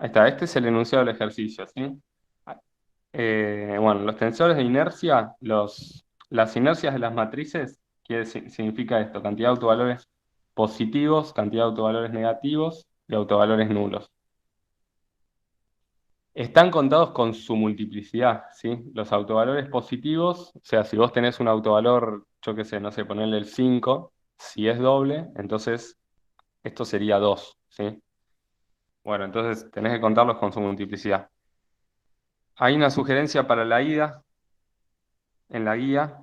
Ahí está, este es el enunciado del ejercicio, ¿sí? Bueno, los tensores de inercia, las inercias de las matrices, significa esto, cantidad de autovalores positivos, cantidad de autovalores negativos y autovalores nulos. Están contados con su multiplicidad, ¿sí? Los autovalores positivos, o sea, si vos tenés un autovalor, yo qué sé, no sé, ponerle el 5, si es doble, entonces esto sería 2, ¿sí? Bueno, entonces tenés que contarlos con su multiplicidad. Hay una sugerencia para la ida en la guía,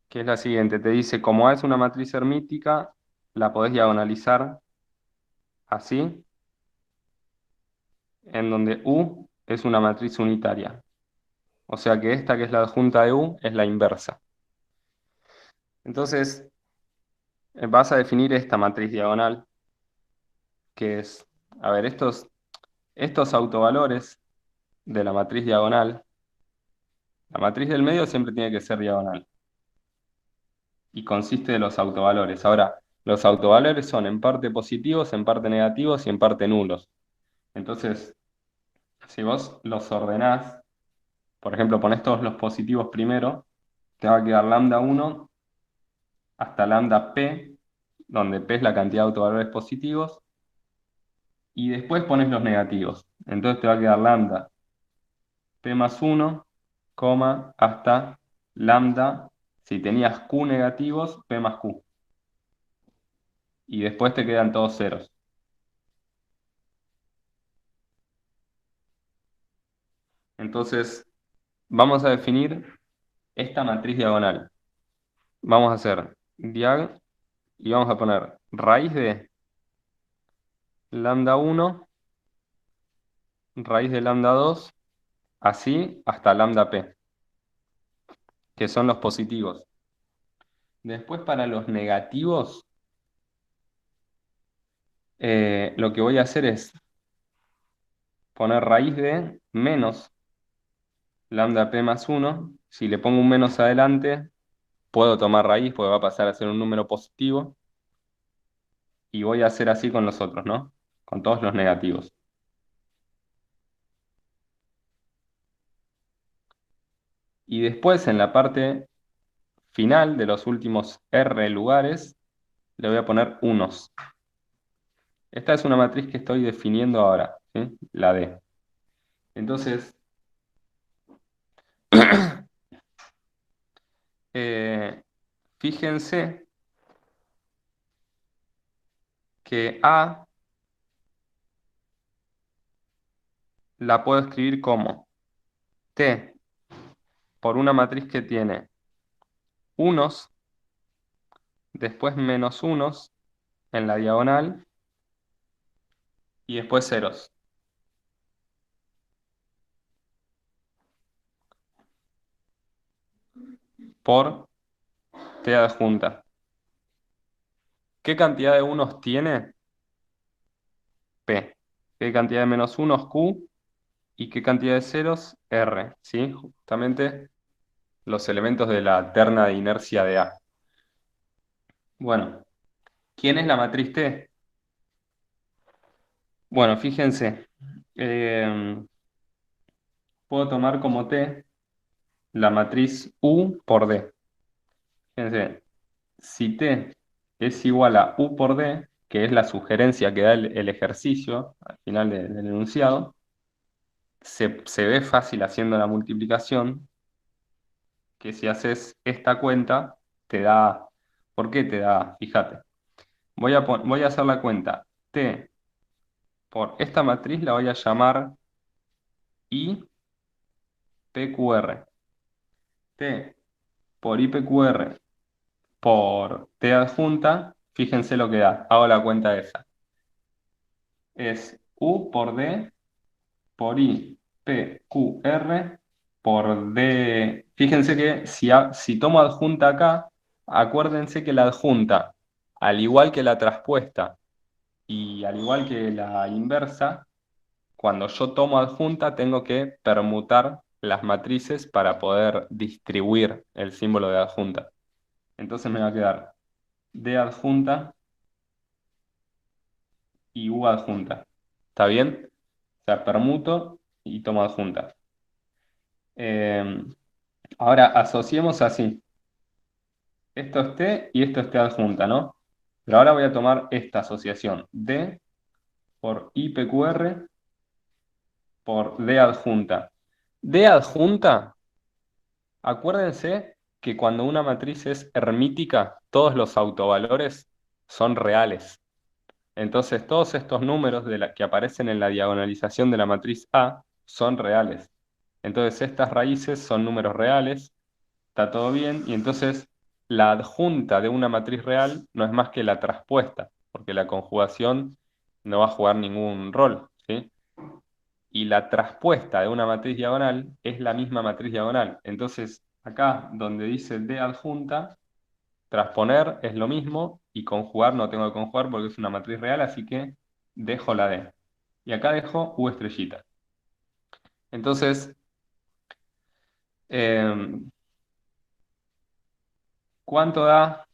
que es la siguiente. Te dice, como A es una matriz hermítica, la podés diagonalizar así, en donde U es una matriz unitaria. O sea que esta, que es la adjunta de U, es la inversa. Entonces, vas a definir esta matriz diagonal, que es, a ver, estos autovalores de la matriz diagonal, la matriz del medio siempre tiene que ser diagonal y consiste de los autovalores. Ahora, los autovalores son en parte positivos, en parte negativos y en parte nulos. Entonces, si vos los ordenás, por ejemplo, ponés todos los positivos primero, te va a quedar lambda 1 hasta lambda p, donde p es la cantidad de autovalores positivos, y después pones los negativos. Entonces te va a quedar lambda p más 1, coma, hasta lambda, si tenías q negativos, p más q. Y después te quedan todos ceros. Entonces, vamos a definir esta matriz diagonal. Vamos a hacer diag y vamos a poner raíz de lambda 1, raíz de lambda 2, así hasta lambda p, que son los positivos. Después para los negativos, lo que voy a hacer es poner raíz de menos lambda p más 1. Si le pongo un menos adelante, puedo tomar raíz porque va a pasar a ser un número positivo. Y voy a hacer así con los otros, ¿no? Con todos los negativos. Y después en la parte final de los últimos r lugares, le voy a poner unos. Esta es una matriz que estoy definiendo ahora, ¿sí? La D. Entonces, eh, fíjense que A la puedo escribir como T por una matriz que tiene unos, después menos unos en la diagonal y después ceros por T adjunta. ¿Qué cantidad de unos tiene? P. ¿Qué cantidad de menos unos? Q. ¿Y qué cantidad de ceros? R. ¿Sí? Justamente los elementos de la terna de inercia de A. Bueno, ¿quién es la matriz T? Bueno, fíjense, eh, puedo tomar como T la matriz U por D. Fíjense, si T es igual a U por D, que es la sugerencia que da el ejercicio al final del enunciado, se ve fácil haciendo la multiplicación, que si haces esta cuenta, te da. ¿Por qué te da? Fíjate. Voy a hacer la cuenta. T por esta matriz la voy a llamar IPQR. T por IPQR por T adjunta, fíjense lo que da. Hago la cuenta esa. Es U por D por IPQR por D. Fíjense que si tomo adjunta acá, acuérdense que la adjunta, al igual que la traspuesta y al igual que la inversa, cuando yo tomo adjunta, tengo que permutar las matrices para poder distribuir el símbolo de adjunta. Entonces me va a quedar D adjunta y U adjunta. ¿Está bien? O sea, permuto y tomo adjunta. Eh, Ahora asociemos así. Esto es T y esto es T adjunta, ¿no? Pero ahora voy a tomar esta asociación. D por IPQR por D adjunta. D adjunta, acuérdense que cuando una matriz es hermítica, todos los autovalores son reales. Entonces, todos estos números que aparecen en la diagonalización de la matriz A son reales. Entonces, estas raíces son números reales, está todo bien, y entonces la adjunta de una matriz real no es más que la traspuesta, porque la conjugación no va a jugar ningún rol, ¿sí? Y la traspuesta de una matriz diagonal es la misma matriz diagonal. Entonces, acá donde dice D adjunta, transponer es lo mismo y conjugar no tengo que conjugar porque es una matriz real, así que dejo la D. Y acá dejo U estrellita. Entonces, eh, ¿cuánto da?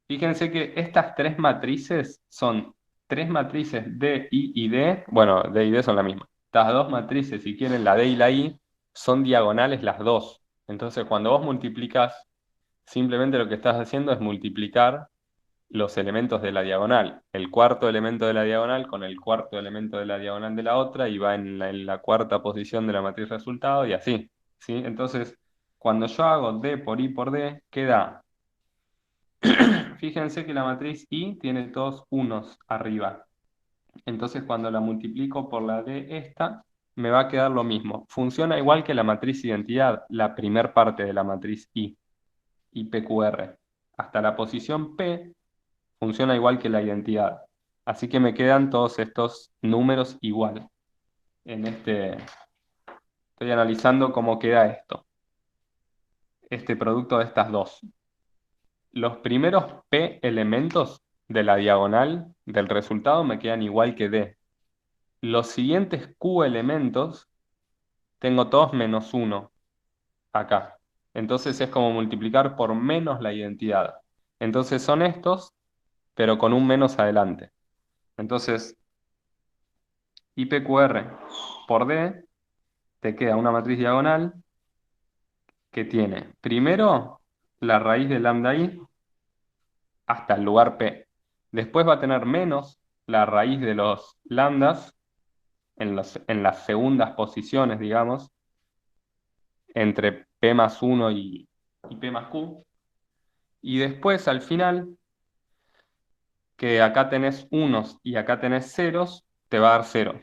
Fíjense que estas tres matrices son tres matrices D, I y D. Bueno, D y D son la misma. Estas dos matrices, si quieren, la D y la I, son diagonales las dos. Entonces, cuando vos multiplicas, simplemente lo que estás haciendo es multiplicar los elementos de la diagonal. El cuarto elemento de la diagonal con el cuarto elemento de la diagonal de la otra y va en la cuarta posición de la matriz resultado y así, ¿sí? Entonces, cuando yo hago D por I por D, queda, fíjense que la matriz I tiene todos unos arriba. Entonces, cuando la multiplico por la D esta, me va a quedar lo mismo. Funciona igual que la matriz identidad, la primer parte de la matriz I, IPQR. Hasta la posición P funciona igual que la identidad. Así que me quedan todos estos números igual. Estoy analizando cómo queda esto, este producto de estas dos. Los primeros P elementos de la diagonal del resultado me quedan igual que D. Los siguientes Q elementos tengo todos menos uno acá. Entonces es como multiplicar por menos la identidad. Entonces son estos, pero con un menos adelante. Entonces, IPQR por D te queda una matriz diagonal que tiene primero la raíz de lambda i hasta el lugar P. Después va a tener menos la raíz de los lambdas en las segundas posiciones, digamos, entre P más 1 y P más Q. Y después al final, que acá tenés unos y acá tenés ceros, te va a dar cero.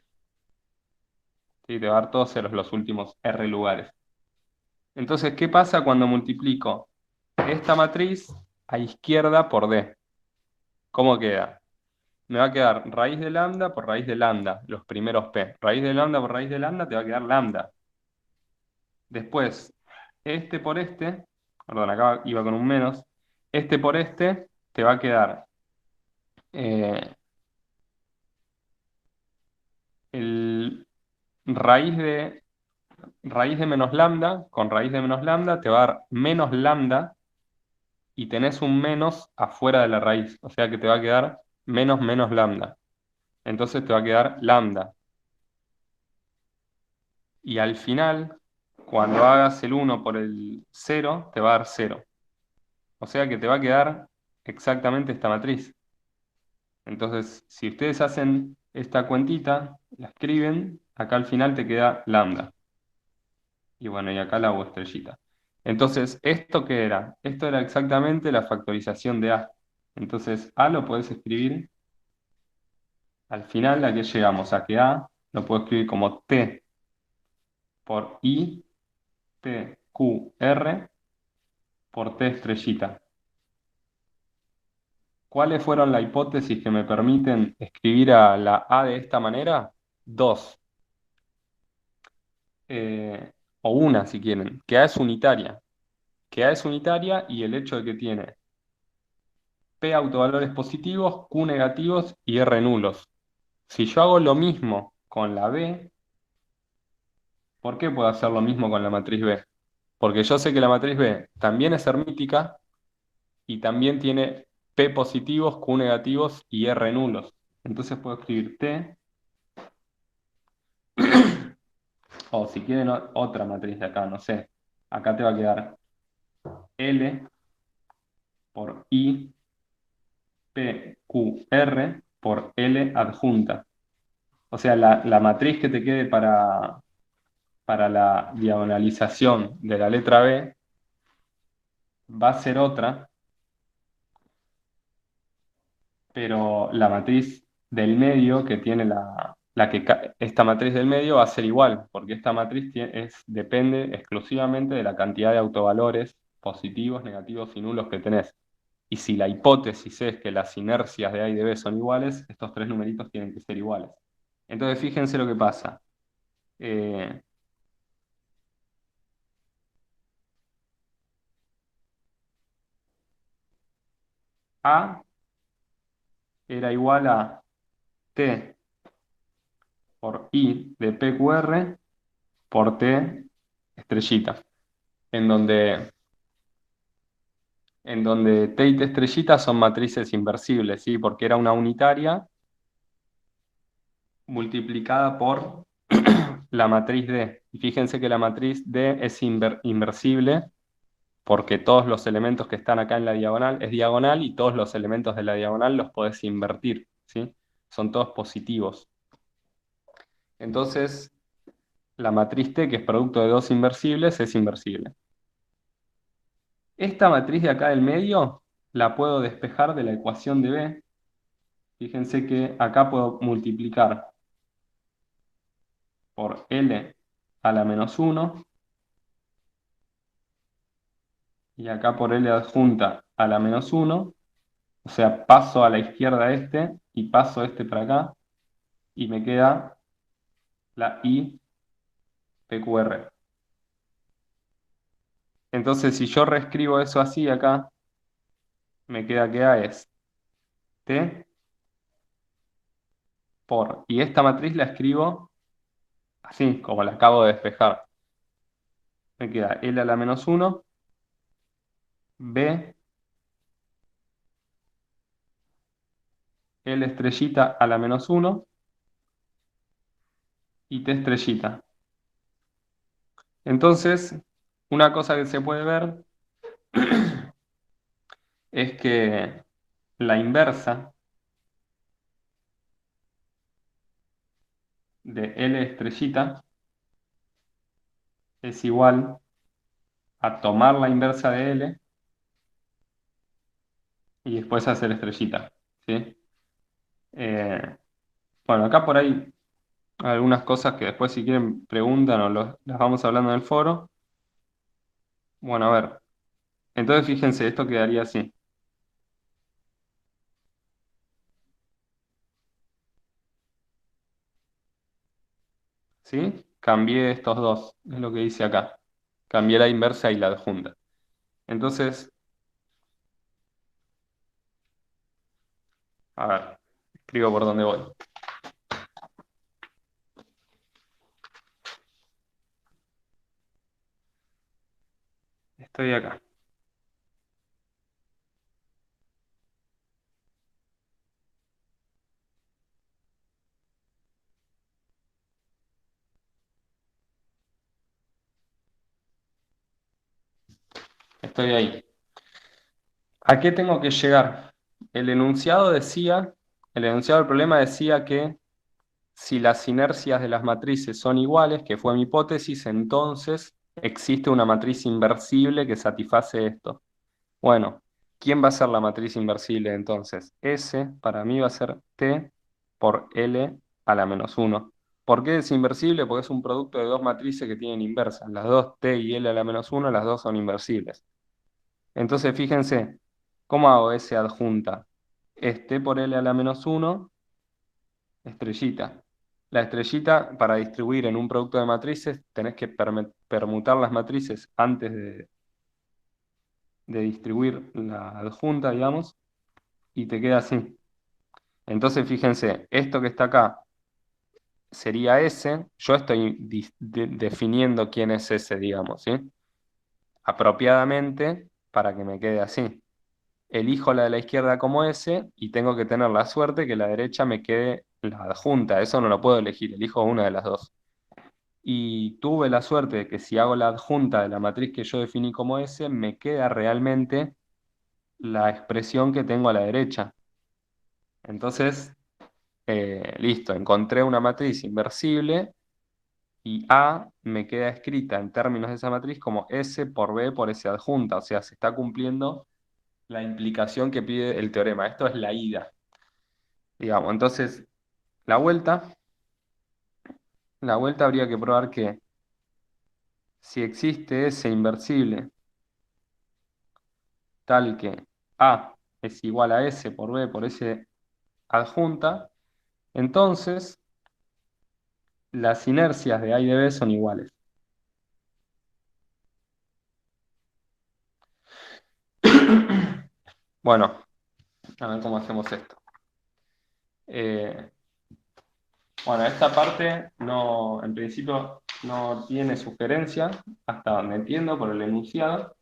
¿Sí? Te va a dar todos ceros los últimos R lugares. Entonces, ¿qué pasa cuando multiplico esta matriz a izquierda por D? ¿Cómo queda? Me va a quedar raíz de lambda por raíz de lambda, los primeros P. Raíz de lambda por raíz de lambda te va a quedar lambda. Después, este por este, perdón, acá iba con un menos, este por este te va a quedar eh, el raíz de menos lambda con raíz de menos lambda te va a dar menos lambda y tenés un menos afuera de la raíz, o sea que te va a quedar menos menos lambda. Entonces te va a quedar lambda. Y al final, cuando hagas el uno por el cero te va a dar cero. O sea que te va a quedar exactamente esta matriz. Entonces, si ustedes hacen esta cuentita, la escriben, acá al final te queda lambda. Y bueno, y acá la U estrellita. Entonces, ¿esto qué era? Esto era exactamente la factorización de A. Entonces, A lo puedes escribir al final, ¿a qué llegamos? A que A lo puedo escribir como T por I, T, Q, R por T estrellita. ¿Cuáles fueron las hipótesis que me permiten escribir a la A de esta manera? Dos, eh, o una si quieren, que A es unitaria. Que A es unitaria y el hecho de que tiene P autovalores positivos, Q negativos y R nulos. Si yo hago lo mismo con la B, ¿por qué puedo hacer lo mismo con la matriz B? Porque yo sé que la matriz B también es hermítica y también tiene P positivos, Q negativos y R nulos. Entonces puedo escribir T, o si quieren otra matriz de acá, no sé. Acá te va a quedar L por I, P, Q, R por L adjunta. O sea, la matriz que te quede para la diagonalización de la letra B va a ser otra, pero la matriz del medio que tiene esta matriz del medio va a ser igual, porque esta matriz depende exclusivamente de la cantidad de autovalores positivos, negativos y nulos que tenés. Y si la hipótesis es que las inercias de A y de B son iguales, estos tres numeritos tienen que ser iguales. Entonces, fíjense lo que pasa. Eh, A era igual a T por I de PQR por T estrellita, en donde, en donde T y T estrellita son matrices inversibles, ¿sí? Porque era una unitaria multiplicada por la matriz D. Y fíjense que la matriz D es inversible porque todos los elementos que están acá en la diagonal es diagonal y todos los elementos de la diagonal los podés invertir, ¿sí? Son todos positivos. Entonces, la matriz T, que es producto de dos inversibles, es inversible. Esta matriz de acá del medio la puedo despejar de la ecuación de B. Fíjense que acá puedo multiplicar por L a la menos 1 y acá por L adjunta a la menos 1. O sea, paso a la izquierda este y paso este para acá y me queda la I PQR. Entonces, si yo reescribo eso así acá, me queda que A es T por... Y esta matriz la escribo así, como la acabo de despejar. Me queda L a la menos 1, B, L estrellita a la menos 1 y T estrellita. Entonces, una cosa que se puede ver es que la inversa de L estrellita es igual a tomar la inversa de L y después hacer estrellita, ¿sí? Eh, bueno, acá por ahí algunas cosas que después si quieren preguntan o las vamos hablando en el foro. Bueno, a ver, entonces fíjense, esto quedaría así, ¿sí? Cambié estos dos, es lo que dice acá. Cambié la inversa y la adjunta. Entonces, a ver, escribo por dónde voy. Estoy acá. Estoy ahí. ¿A qué tengo que llegar? El enunciado del problema decía que si las inercias de las matrices son iguales, que fue mi hipótesis, entonces existe una matriz inversible que satisface esto. Bueno, ¿quién va a ser la matriz inversible entonces? S para mí va a ser T por L a la menos 1. ¿Por qué es inversible? Porque es un producto de dos matrices que tienen inversas. Las dos T y L a la menos 1, las dos son inversibles. Entonces, fíjense, ¿cómo hago S adjunta? Es T por L a la menos 1, estrellita. La estrellita, para distribuir en un producto de matrices, tenés que permutar las matrices antes de distribuir la adjunta, digamos, y te queda así. Entonces, fíjense, esto que está acá sería S. Yo estoy definiendo quién es S, digamos, ¿sí? Apropiadamente para que me quede así. elijo la de la izquierda como S y tengo que tener la suerte que la derecha me quede la adjunta. Eso no lo puedo elegir, elijo una de las dos. Y tuve la suerte de que si hago la adjunta de la matriz que yo definí como S, me queda realmente la expresión que tengo a la derecha. Entonces, listo, encontré una matriz inversible y A me queda escrita en términos de esa matriz como S por B por S adjunta. O sea, se está cumpliendo la implicación que pide el teorema. Esto es la ida, digamos. Entonces, la vuelta, la vuelta habría que probar que si existe S inversible tal que A es igual a S por B por S adjunta, entonces las inercias de A y de B son iguales. Bueno, a ver cómo hacemos esto. Eh, bueno, esta parte no, en principio no tiene sugerencia, hasta donde entiendo por el enunciado.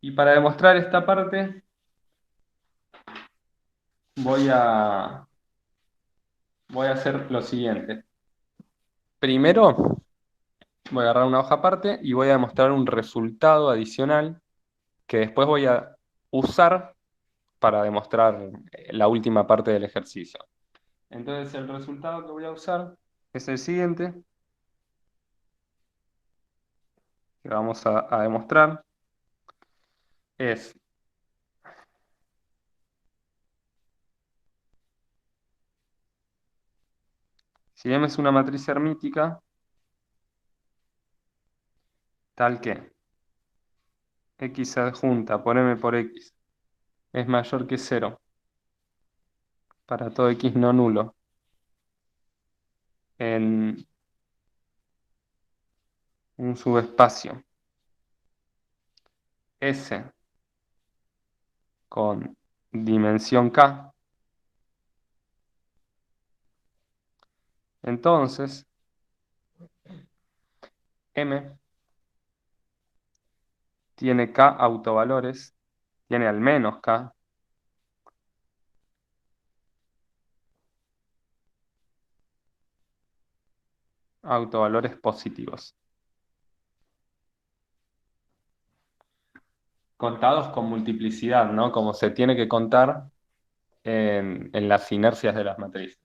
Y para demostrar esta parte, voy a, voy a hacer lo siguiente. Primero, voy a agarrar una hoja aparte y voy a demostrar un resultado adicional que después voy a usar para demostrar la última parte del ejercicio. Entonces, el resultado que voy a usar es el siguiente, que vamos a demostrar, es si M es una matriz hermítica, tal que X adjunta por M por X es mayor que cero para todo X no nulo en un subespacio S con dimensión K, entonces M tiene K autovalores, tiene al menos K autovalores positivos, contados con multiplicidad, ¿no? Como se tiene que contar en las inercias de las matrices.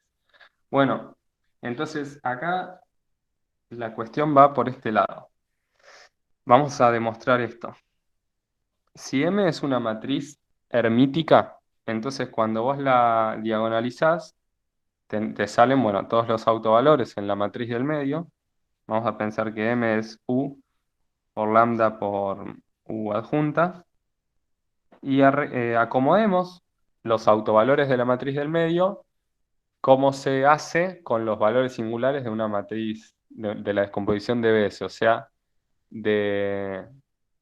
Bueno, entonces acá la cuestión va por este lado. Vamos a demostrar esto. Si M es una matriz hermítica, entonces cuando vos la diagonalizás, te salen, bueno, todos los autovalores en la matriz del medio. Vamos a pensar que M es U por lambda por U adjunta. Y acomodemos los autovalores de la matriz del medio como se hace con los valores singulares de una matriz de la descomposición de BS, o sea, de,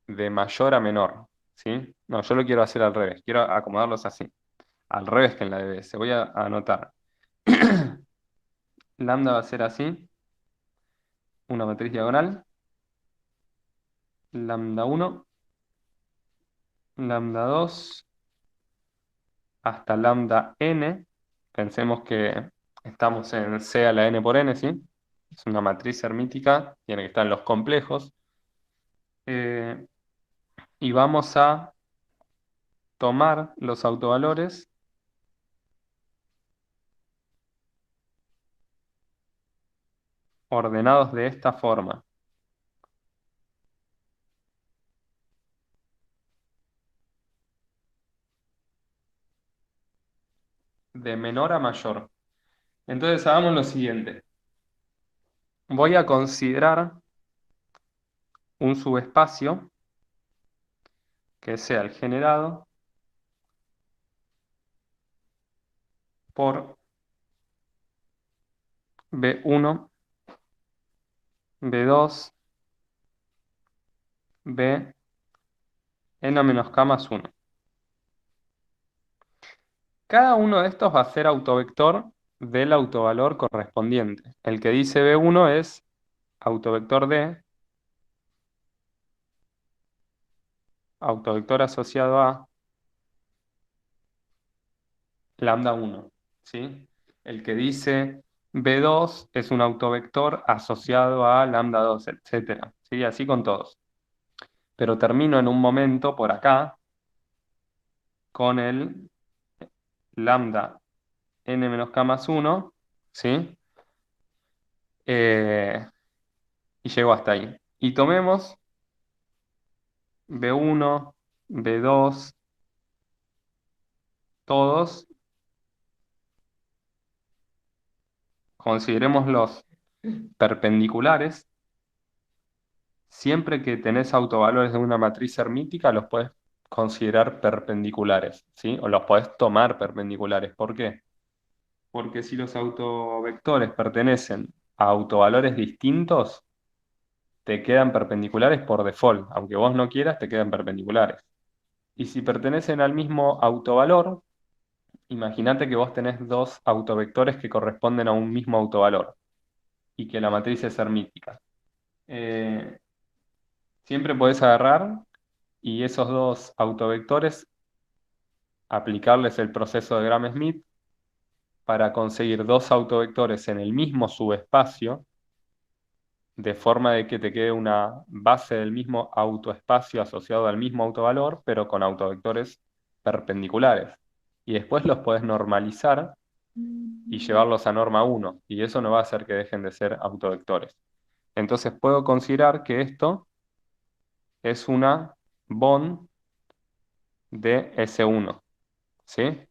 de mayor a menor, ¿sí? No, yo lo quiero hacer al revés, quiero acomodarlos así, al revés que en la de BS. Voy a anotar. Lambda va a ser así, una matriz diagonal, lambda uno, lambda 2, hasta lambda n. Pensemos que estamos en C a la n por n, ¿sí? Es una matriz hermítica, tiene que estar en los complejos. Eh, y vamos a tomar los autovalores ordenados de esta forma, de menor a mayor. Entonces hagamos lo siguiente. Voy a considerar un subespacio que sea el generado por B1, B2, B, n menos k más 1. Cada uno de estos va a ser autovector del autovalor correspondiente. El que dice B1 es autovector D, autovector asociado a lambda uno, ¿sí? El que dice B2 es un autovector asociado a lambda 2, etcétera, ¿sí? Así con todos. Pero termino en un momento por acá con el lambda n menos k más 1, ¿sí? Eh, y llego hasta ahí. Y tomemos B1, B2, todos, considerémoslos perpendiculares. Siempre que tenés autovalores de una matriz hermítica, los puedes considerar perpendiculares, ¿sí? O los podés tomar perpendiculares. ¿Por qué? Porque si los autovectores pertenecen a autovalores distintos, te quedan perpendiculares por default. Aunque vos no quieras, te quedan perpendiculares. Y si pertenecen al mismo autovalor, imagínate que vos tenés dos autovectores que corresponden a un mismo autovalor y que la matriz es hermítica. Eh, Siempre podés agarrar y esos dos autovectores aplicarles el proceso de Gram-Schmidt para conseguir dos autovectores en el mismo subespacio, de forma de que te quede una base del mismo autoespacio asociado al mismo autovalor, pero con autovectores perpendiculares. Y después los podés normalizar y llevarlos a norma uno, y eso no va a hacer que dejen de ser autovectores. Entonces puedo considerar que esto es una bond de S1, ¿sí?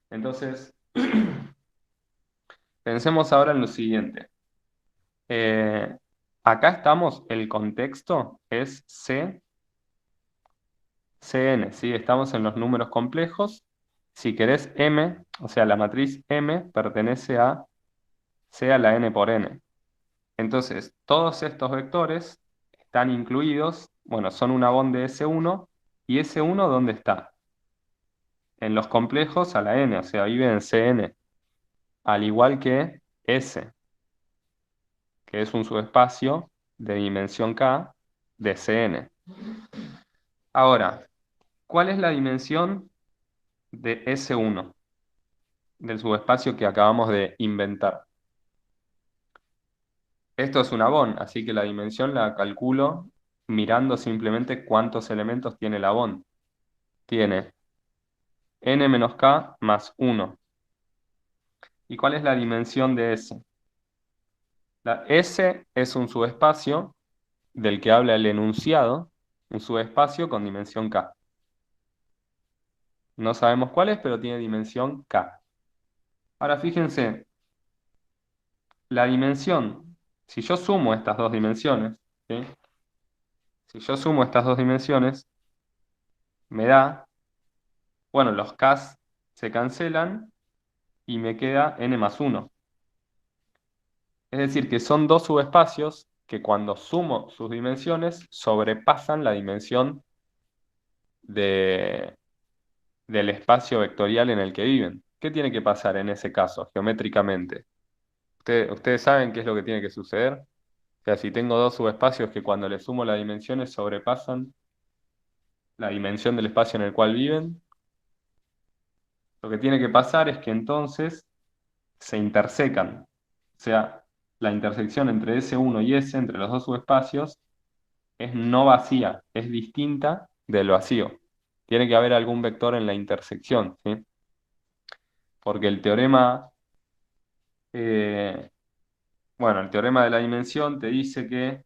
Entonces, pensemos ahora en lo siguiente. Eh, Acá estamos, el contexto es CN, ¿sí? Estamos en los números complejos. Si querés M, o sea, la matriz M pertenece a C a la N por N. Entonces, todos estos vectores están incluidos, bueno, son una bond de S1, y S1, ¿dónde está? En los complejos a la N, o sea, vive en CN, al igual que S, que es un subespacio de dimensión K de Cn. Ahora, ¿cuál es la dimensión de S1, del subespacio que acabamos de inventar? Esto es una bond, así que la dimensión la calculo mirando simplemente cuántos elementos tiene la bond. Tiene n menos k más 1. ¿Y cuál es la dimensión de S? La S es un subespacio del que habla el enunciado, un subespacio con dimensión k. No sabemos cuál es, pero tiene dimensión k. Ahora fíjense, la dimensión, si yo sumo estas dos dimensiones, ¿sí? Si yo sumo estas dos dimensiones, me da, bueno, los k se cancelan y me queda n más 1. Es decir, que son dos subespacios que cuando sumo sus dimensiones sobrepasan la dimensión de, del espacio vectorial en el que viven. ¿Qué tiene que pasar en ese caso, geométricamente? ¿Ustedes saben qué es lo que tiene que suceder? O sea, si tengo dos subespacios que cuando les sumo las dimensiones sobrepasan la dimensión del espacio en el cual viven, lo que tiene que pasar es que entonces se intersecan. O sea, la intersección entre S1 y S, entre los dos subespacios, es no vacía, es distinta del vacío. Tiene que haber algún vector en la intersección, ¿sí? Porque el teorema, eh, bueno, el teorema de la dimensión te dice que,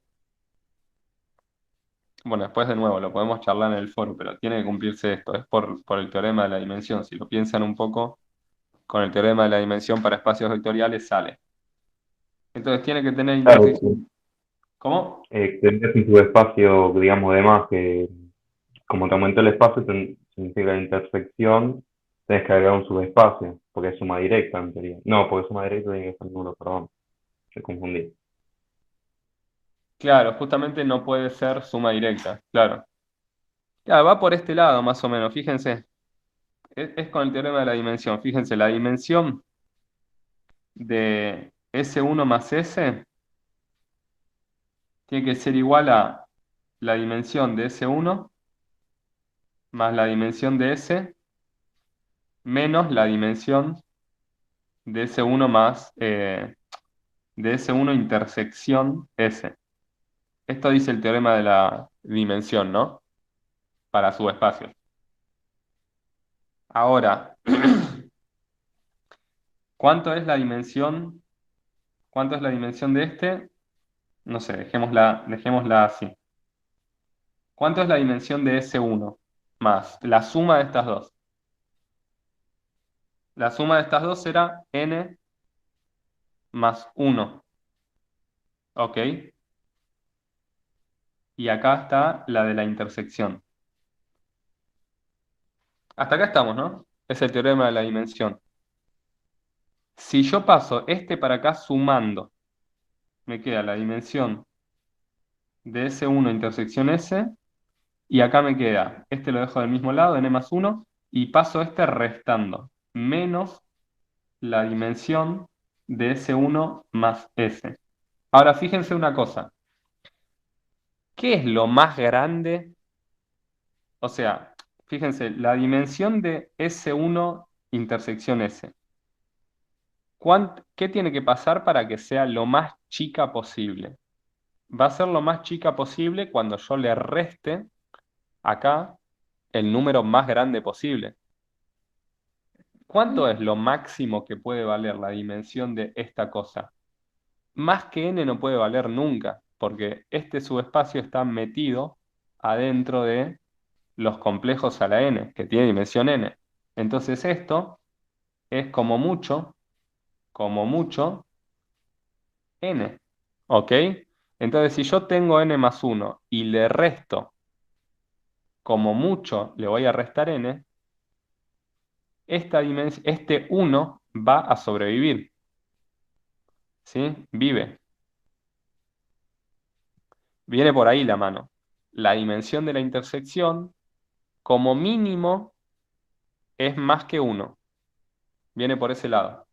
bueno, después de nuevo lo podemos charlar en el foro, pero tiene que cumplirse esto, es por el teorema de la dimensión. Si lo piensan un poco, con el teorema de la dimensión para espacios vectoriales sale. Entonces tiene que tener Claro, intersección. ¿Cómo? tendrías un subespacio, digamos, de más, que como te aumentó el espacio, significa intersección, tenés que agregar un subespacio, porque es suma directa en teoría. No, porque suma directa tiene que ser nulo, perdón, se confundí. Claro, justamente no puede ser suma directa, claro. Claro, va por este lado más o menos, fíjense. Es con el teorema de la dimensión. Fíjense, la dimensión de S1 más S tiene que ser igual a la dimensión de S1 más la dimensión de S menos la dimensión de S1 más, de S1 intersección S. Esto dice el teorema de la dimensión, ¿no? Para subespacios. Ahora, ¿cuánto es la dimensión? ¿Cuánto es la dimensión de este? No sé, dejémosla así. ¿Cuánto es la dimensión de S1 más la suma de estas dos? La suma de estas dos será n más 1, ¿ok? Y acá está la de la intersección. Hasta acá estamos, ¿no? Es el teorema de la dimensión. Si yo paso este para acá sumando, me queda la dimensión de S1 intersección S, y acá me queda, este lo dejo del mismo lado, n más 1, y paso este restando, menos la dimensión de S1 más S. Ahora fíjense una cosa, ¿qué es lo más grande? O sea, fíjense, la dimensión de S1 intersección S. ¿Qué tiene que pasar para que sea lo más chica posible? Va a ser lo más chica posible cuando yo le reste acá el número más grande posible. ¿Cuánto es lo máximo que puede valer la dimensión de esta cosa? Más que n no puede valer nunca, porque este subespacio está metido adentro de los complejos a la n, que tiene dimensión n. Entonces esto es como mucho, n. ¿Ok? Entonces si yo tengo n más 1 y le resto como mucho, le voy a restar n, este 1 va a sobrevivir. ¿Sí? Vive. Viene por ahí la mano. La dimensión de la intersección, como mínimo, es más que 1. Viene por ese lado.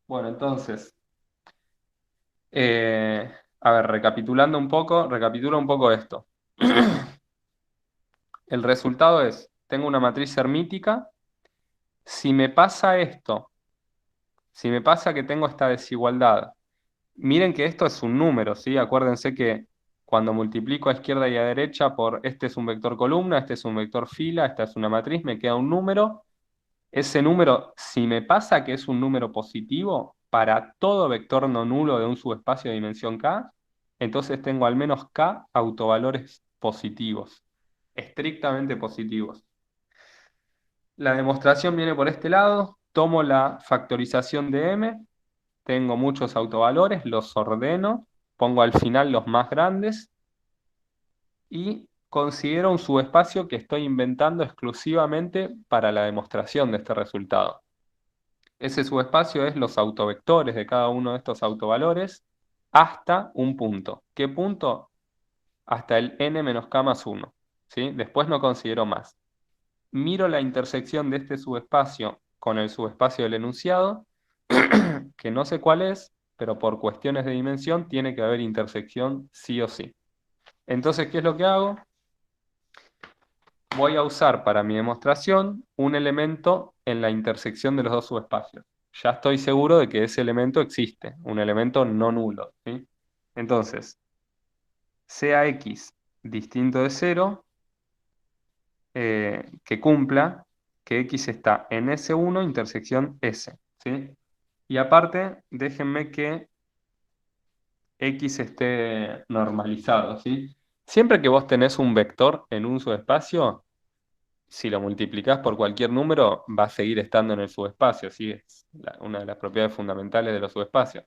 Bueno, entonces, a ver, recapitula un poco esto. El resultado es, tengo una matriz hermítica. Si me pasa esto, si me pasa que tengo esta desigualdad, miren que esto es un número, ¿sí? Acuérdense que cuando multiplico a izquierda y a derecha por este es un vector columna, este es un vector fila, esta es una matriz, me queda un número. Ese número, si me pasa que es un número positivo, para todo vector no nulo de un subespacio de dimensión k, entonces tengo al menos k autovalores positivos, estrictamente positivos. La demostración viene por este lado, tomo la factorización de m, tengo muchos autovalores, los ordeno, pongo al final los más grandes y considero un subespacio que estoy inventando exclusivamente para la demostración de este resultado. Ese subespacio es los autovectores de cada uno de estos autovalores hasta un punto. ¿Qué punto? Hasta el n menos k más 1. ¿Sí? Después no considero más. Miro la intersección de este subespacio con el subespacio del enunciado, que no sé cuál es, pero por cuestiones de dimensión tiene que haber intersección sí o sí. Entonces, ¿qué es lo que hago? Voy a usar para mi demostración un elemento en la intersección de los dos subespacios. Ya estoy seguro de que ese elemento existe, un elemento no nulo, ¿sí? Entonces, sea x distinto de 0, que cumpla que x está en S1 intersección S, ¿sí? Y aparte, déjenme que x esté normalizado, ¿sí? Siempre que vos tenés un vector en un subespacio, si lo multiplicás por cualquier número, va a seguir estando en el subespacio, ¿sí? Es una de las propiedades fundamentales de los subespacios.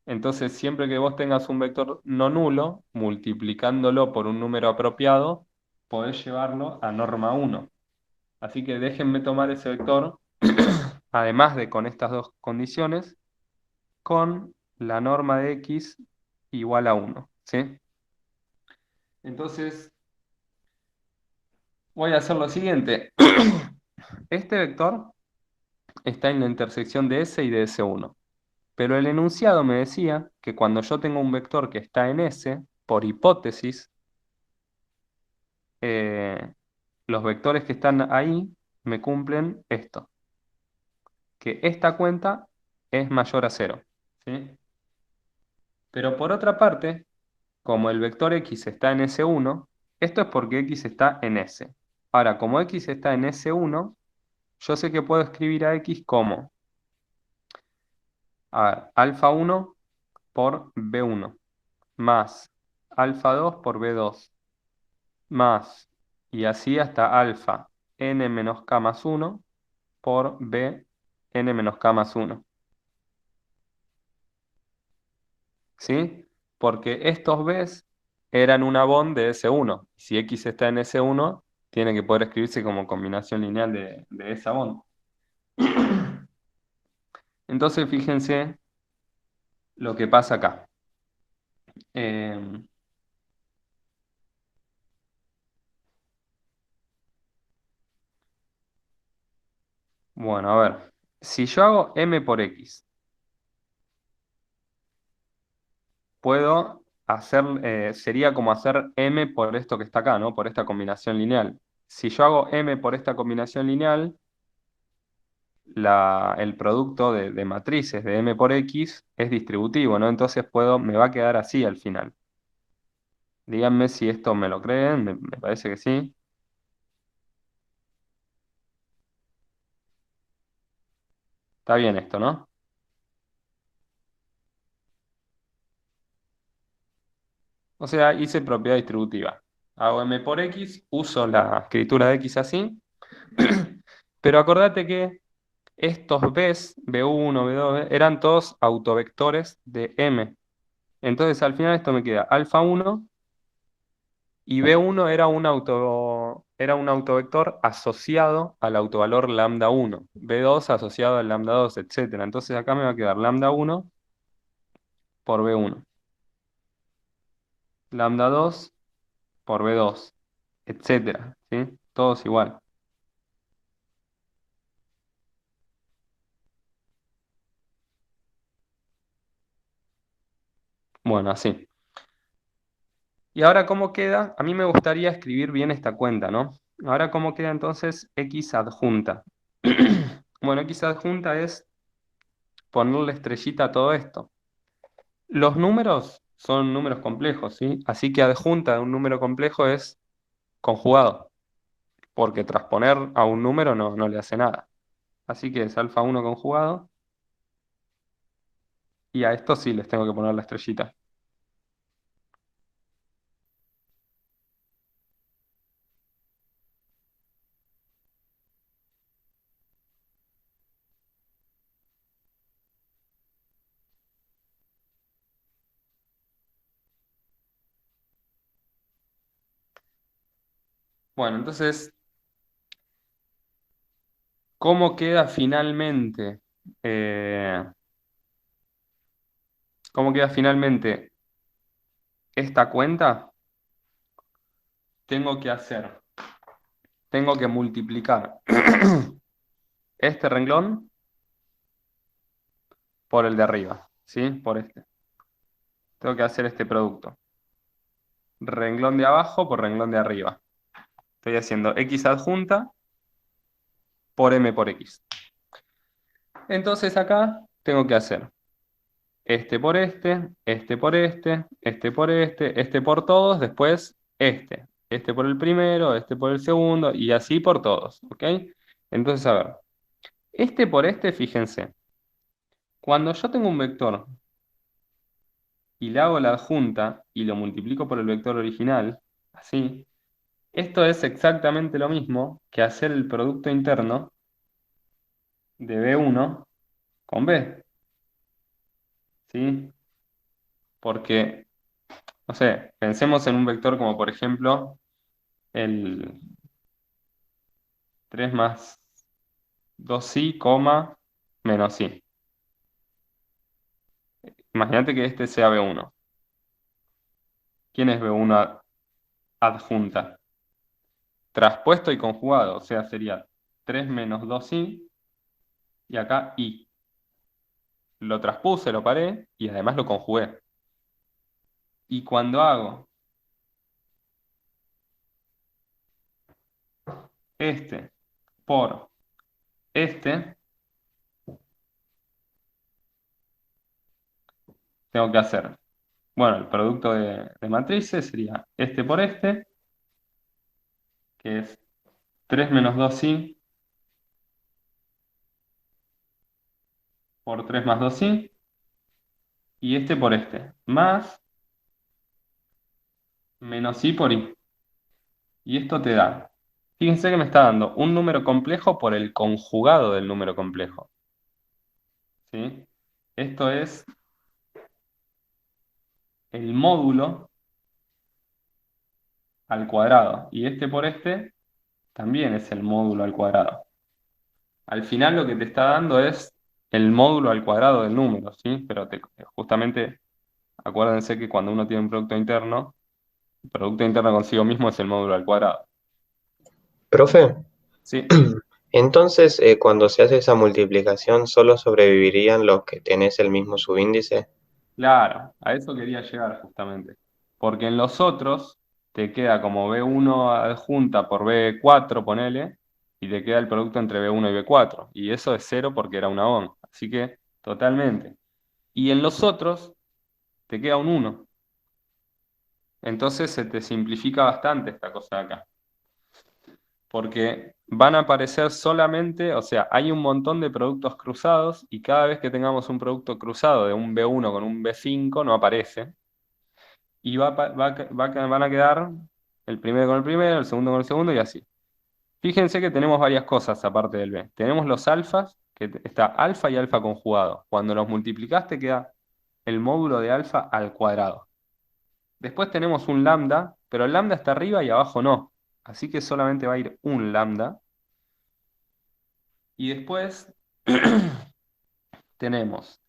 Entonces, siempre que vos tengas un vector no nulo, multiplicándolo por un número apropiado, podés llevarlo a norma 1. Así que déjenme tomar ese vector, además de con estas dos condiciones, con la norma de x igual a 1, ¿sí? Entonces, voy a hacer lo siguiente. Este vector está en la intersección de S y de S1. Pero el enunciado me decía que cuando yo tengo un vector que está en S, por hipótesis, eh, los vectores que están ahí me cumplen esto, que esta cuenta es mayor a cero, ¿sí? Pero por otra parte, como el vector x está en S1, esto es porque x está en S. Ahora, como x está en S1, yo sé que puedo escribir a x como, a ver, alfa 1 por B1, más alfa 2 por B2, más, y así hasta alfa n menos k más 1 por B n menos k más 1. ¿Sí? Porque estos Bs eran una bond de S1. Si X está en S1, tiene que poder escribirse como combinación lineal de esa bond. Entonces, fíjense lo que pasa acá. Eh, bueno, a ver. Si yo hago M por X, puedo hacer, sería como hacer M por esto que está acá, ¿no? Por esta combinación lineal. Si yo hago M por esta combinación lineal, el producto de matrices de M por X es distributivo, ¿no? Entonces me va a quedar así al final. Díganme si esto me lo creen, me parece que sí. Está bien esto, ¿no? O sea, hice propiedad distributiva. Hago M por X, uso la escritura de X así, pero acordate que estos Bs, B1, B2, eran todos autovectores de M. Entonces al final esto me queda alfa 1 y B1 era un autovector asociado al autovalor lambda 1, B2 asociado al lambda 2, etcétera. Entonces acá me va a quedar lambda 1 por B1, lambda 2 por B2, etcétera, ¿sí? Todos igual. Bueno, así. Y ahora, ¿cómo queda? A mí me gustaría escribir bien esta cuenta, ¿no? Ahora, ¿cómo queda entonces X adjunta? Bueno, X adjunta es ponerle estrellita a todo esto. Los números son números complejos, ¿sí? Así que adjunta de un número complejo es conjugado, porque transponer a un número no le hace nada. Así que es alfa 1 conjugado, y a esto sí les tengo que poner la estrellita. Bueno, entonces, ¿cómo queda finalmente? eh, ¿Cómo queda finalmente esta cuenta? Tengo que hacer, tengo que multiplicar este renglón por el de arriba, ¿sí? Por este. Tengo que hacer este producto. Renglón de abajo por renglón de arriba. Estoy haciendo X adjunta por M por X. Entonces acá tengo que hacer este por este por este por este por todos, después este por el primero, este por el segundo y así por todos, ¿ok? Entonces, a ver, este por este, fíjense, cuando yo tengo un vector y le hago la adjunta y lo multiplico por el vector original, así, esto es exactamente lo mismo que hacer el producto interno de B1 con B, ¿sí? Porque, no sé, pensemos en un vector como por ejemplo el 3 más 2i, coma, menos i. Imagínate que este sea B1. ¿Quién es B1 adjunta? Traspuesto y conjugado, o sea, sería 3 menos 2i y acá i. Lo traspuse, lo paré y además lo conjugué. Y cuando hago este por este, tengo que hacer, bueno, el producto de matrices sería este por este, que es 3 menos 2i por 3 más 2i, y este por este, más menos i por i. Y esto te da, fíjense que me está dando un número complejo por el conjugado del número complejo, ¿sí? Esto es el módulo al cuadrado, y este por este también es el módulo al cuadrado. Al final lo que te está dando es el módulo al cuadrado del número, ¿sí? Pero justamente acuérdense que cuando uno tiene un producto interno, el producto interno consigo mismo es el módulo al cuadrado. Profe, Sí, entonces cuando se hace esa multiplicación, ¿solo sobrevivirían los que tenés el mismo subíndice? claro, a eso quería llegar justamente. Porque en los otros te queda como B1 adjunta por B4, ponele, y te queda el producto entre B1 y B4. Y eso es cero porque era una ON. Así que totalmente. Y en los otros te queda un 1. Entonces se te simplifica bastante esta cosa de acá. Porque van a aparecer solamente, o sea, hay un montón de productos cruzados y cada vez que tengamos un producto cruzado de un B1 con un B5 no aparece. Y van a quedar el primero con el primero, el segundo con el segundo y así. Fíjense que tenemos varias cosas aparte del B. Tenemos los alfas, está alfa y alfa conjugado. Cuando los multiplicás te queda el módulo de alfa al cuadrado. Después tenemos un lambda, pero el lambda está arriba y abajo no. Así que solamente va a ir un lambda. Y después tenemos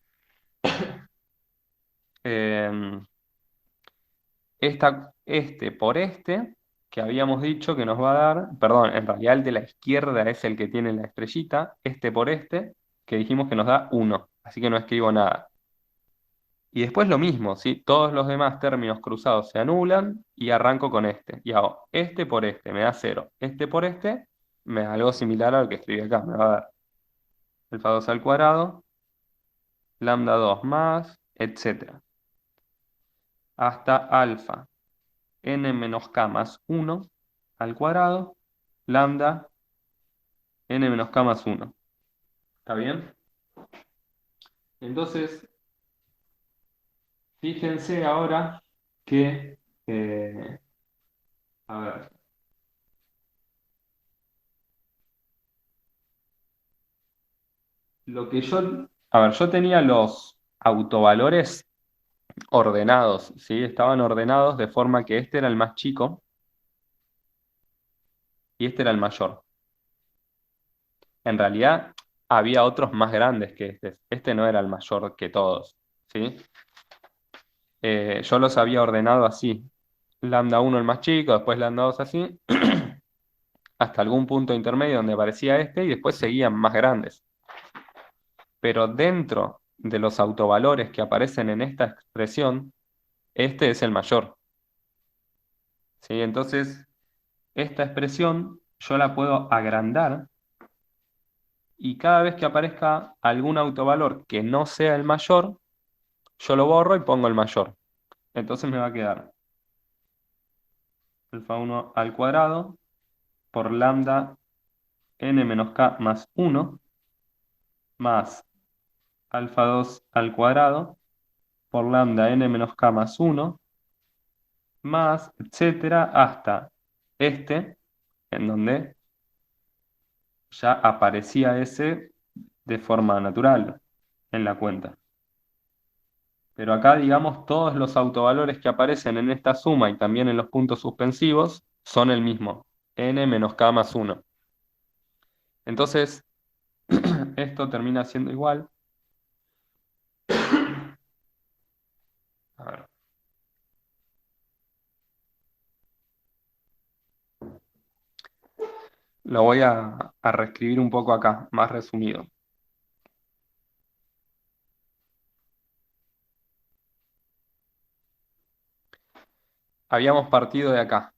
em, este por este, que habíamos dicho que nos va a dar, perdón, en realidad el de la izquierda es el que tiene la estrellita, este por este, que dijimos que nos da 1. Así que no escribo nada. Y después lo mismo, ¿sí? Todos los demás términos cruzados se anulan y arranco con este. Y hago este por este, me da 0. Este por este, me da algo similar a lo que escribí acá. Me va a dar alfa 2 al cuadrado, lambda 2 más, etcétera. Hasta alfa n menos k más 1 al cuadrado, lambda n menos k más 1. ¿Está bien? Entonces, fíjense ahora que, a ver, a ver, yo tenía los autovalores ordenados, ¿sí? Estaban ordenados de forma que este era el más chico y este era el mayor. En realidad, había otros más grandes que este. Este no era el mayor que todos, ¿sí? Yo los había ordenado así. Lambda uno el más chico, después lambda 2 así, hasta algún punto intermedio donde aparecía este y después seguían más grandes. Pero dentro de los autovalores que aparecen en esta expresión, este es el mayor. ¿Sí? Entonces, esta expresión yo la puedo agrandar y cada vez que aparezca algún autovalor que no sea el mayor, yo lo borro y pongo el mayor. Entonces me va a quedar alfa 1 al cuadrado por lambda n menos k más 1 más alfa 2 al cuadrado por lambda n menos k más 1 más, etcétera, hasta este, en donde ya aparecía ese de forma natural en la cuenta. Pero acá, digamos, todos los autovalores que aparecen en esta suma y también en los puntos suspensivos son el mismo, n menos k más 1. Entonces, esto termina siendo igual. A ver, lo voy a reescribir un poco acá, más resumido. Habíamos partido de acá.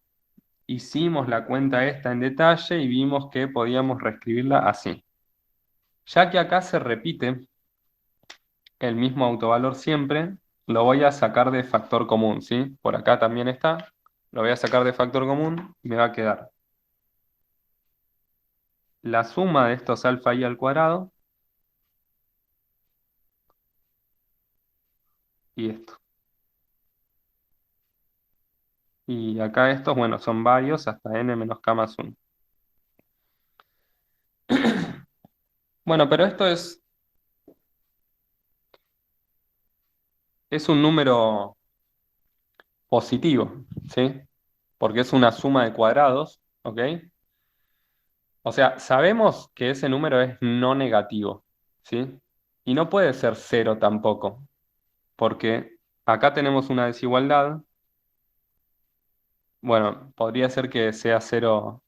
hicimos la cuenta esta en detalle y vimos que podíamos reescribirla así. Ya que acá se repite el mismo autovalor siempre, lo voy a sacar de factor común, ¿sí? Por acá también está, lo voy a sacar de factor común y me va a quedar la suma de estos alfa i al cuadrado y esto. Y acá estos, bueno, son varios hasta n menos k más 1. Bueno, pero esto es un número positivo, ¿sí? Porque es una suma de cuadrados, ¿ok? O sea, sabemos que ese número es no negativo, ¿sí? Y no puede ser cero tampoco, porque acá tenemos una desigualdad. Bueno, podría ser que sea cero.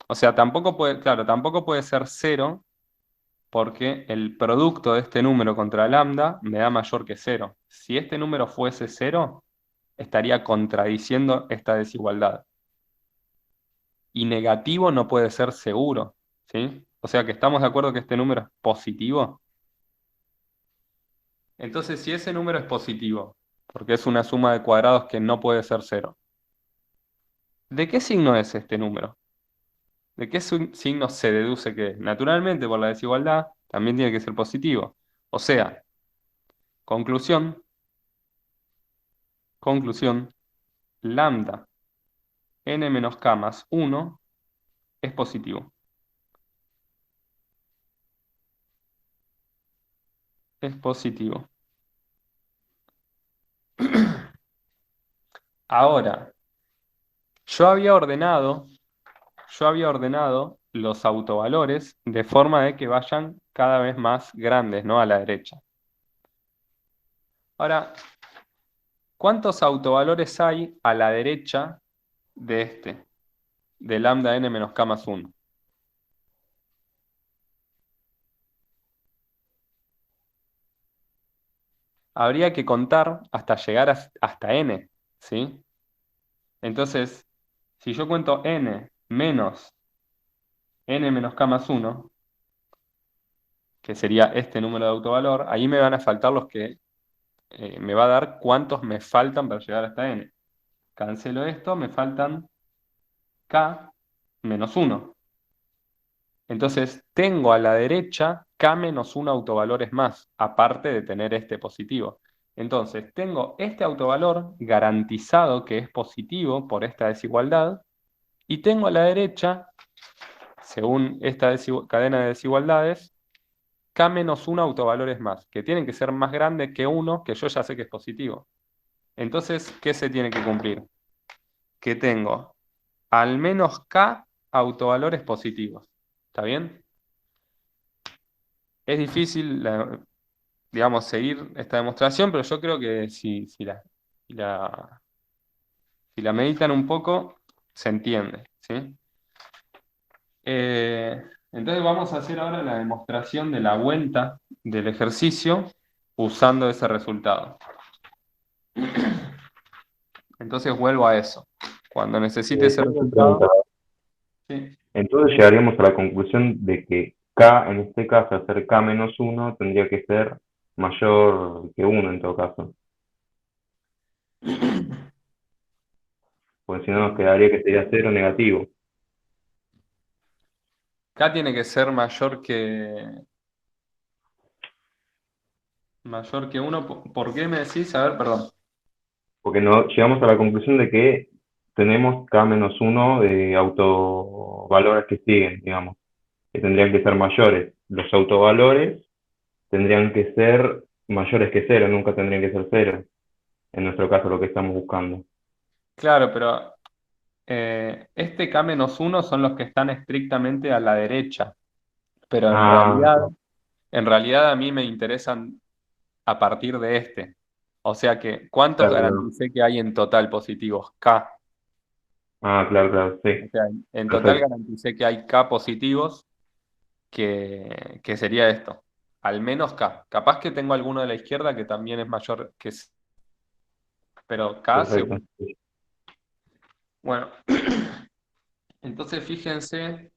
O sea, tampoco puede, claro, tampoco puede ser cero porque el producto de este número contra lambda me da mayor que cero. Si este número fuese cero, estaría contradiciendo esta desigualdad. Y negativo no puede ser seguro, ¿sí? O sea que estamos de acuerdo que este número es positivo. Entonces, si ese número es positivo, porque es una suma de cuadrados que no puede ser cero, ¿de qué signo es este número? ¿De qué signo se deduce que es? Naturalmente, por la desigualdad, también tiene que ser positivo. O sea, conclusión, conclusión, lambda n menos k más 1 es positivo. Es positivo. Ahora, yo había ordenado, yo había ordenado los autovalores de forma de que vayan cada vez más grandes, ¿no? A la derecha. Ahora, ¿cuántos autovalores hay a la derecha de este? De lambda n menos k más 1. Habría que contar hasta llegar hasta n, ¿sí? Entonces, si yo cuento n menos n menos k más 1, que sería este número de autovalor, ahí me van a faltar los que me va a dar cuántos me faltan para llegar hasta n. Cancelo esto, me faltan k menos 1. Entonces, tengo a la derecha k menos 1 autovalores más, aparte de tener este positivo. Entonces, tengo este autovalor garantizado que es positivo por esta desigualdad, y tengo a la derecha, según esta cadena de desigualdades, k menos 1 autovalores más, que tienen que ser más grandes que 1, que yo ya sé que es positivo. Entonces, ¿qué se tiene que cumplir? Que tengo al menos k autovalores positivos. ¿Está bien? Es difícil, digamos, seguir esta demostración, pero yo creo que si la, si la meditan un poco, se entiende, ¿sí? Eh, entonces vamos a hacer ahora la demostración de la vuelta del ejercicio usando ese resultado. Entonces vuelvo a eso. Cuando necesite ese Tengo una pregunta. resultado, sí. Entonces llegaríamos a la conclusión de que k, en este caso, al ser k menos 1, tendría que ser mayor que 1 en todo caso. Porque si no nos quedaría que sería cero negativo. K tiene que ser mayor que uno. ¿Por qué me decís? A ver, perdón. Porque no, llegamos a la conclusión de que tenemos k menos 1 de autovalores que siguen, digamos, que tendrían que ser mayores. Los autovalores tendrían que ser mayores que cero, nunca tendrían que ser cero. En nuestro caso, lo que estamos buscando. Claro, pero este K menos uno son los que están estrictamente a la derecha, pero Ah, en realidad a mí me interesan a partir de este. O sea que, ¿cuántos claro, claro. garanticé que hay en total positivos? K. Ah, claro, claro, O sí. sea, en total Perfecto, garanticé que hay K positivos, que sería esto. Al menos K. Capaz que tengo alguno de la izquierda que también es mayor pero K perfecto. seguro. Bueno, entonces fíjense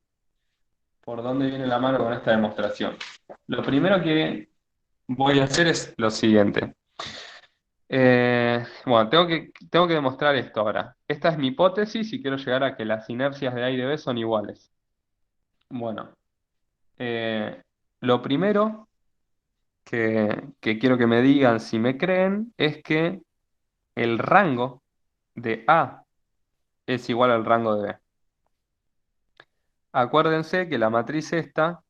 por dónde viene la mano con esta demostración. Lo primero que voy a hacer es lo siguiente. Bueno, tengo que demostrar esto ahora. Esta es mi hipótesis y quiero llegar a que las inercias de A y de B son iguales. Bueno, eh, lo primero que quiero que me digan si me creen es que el rango de A es igual al rango de B. Acuérdense que la matriz esta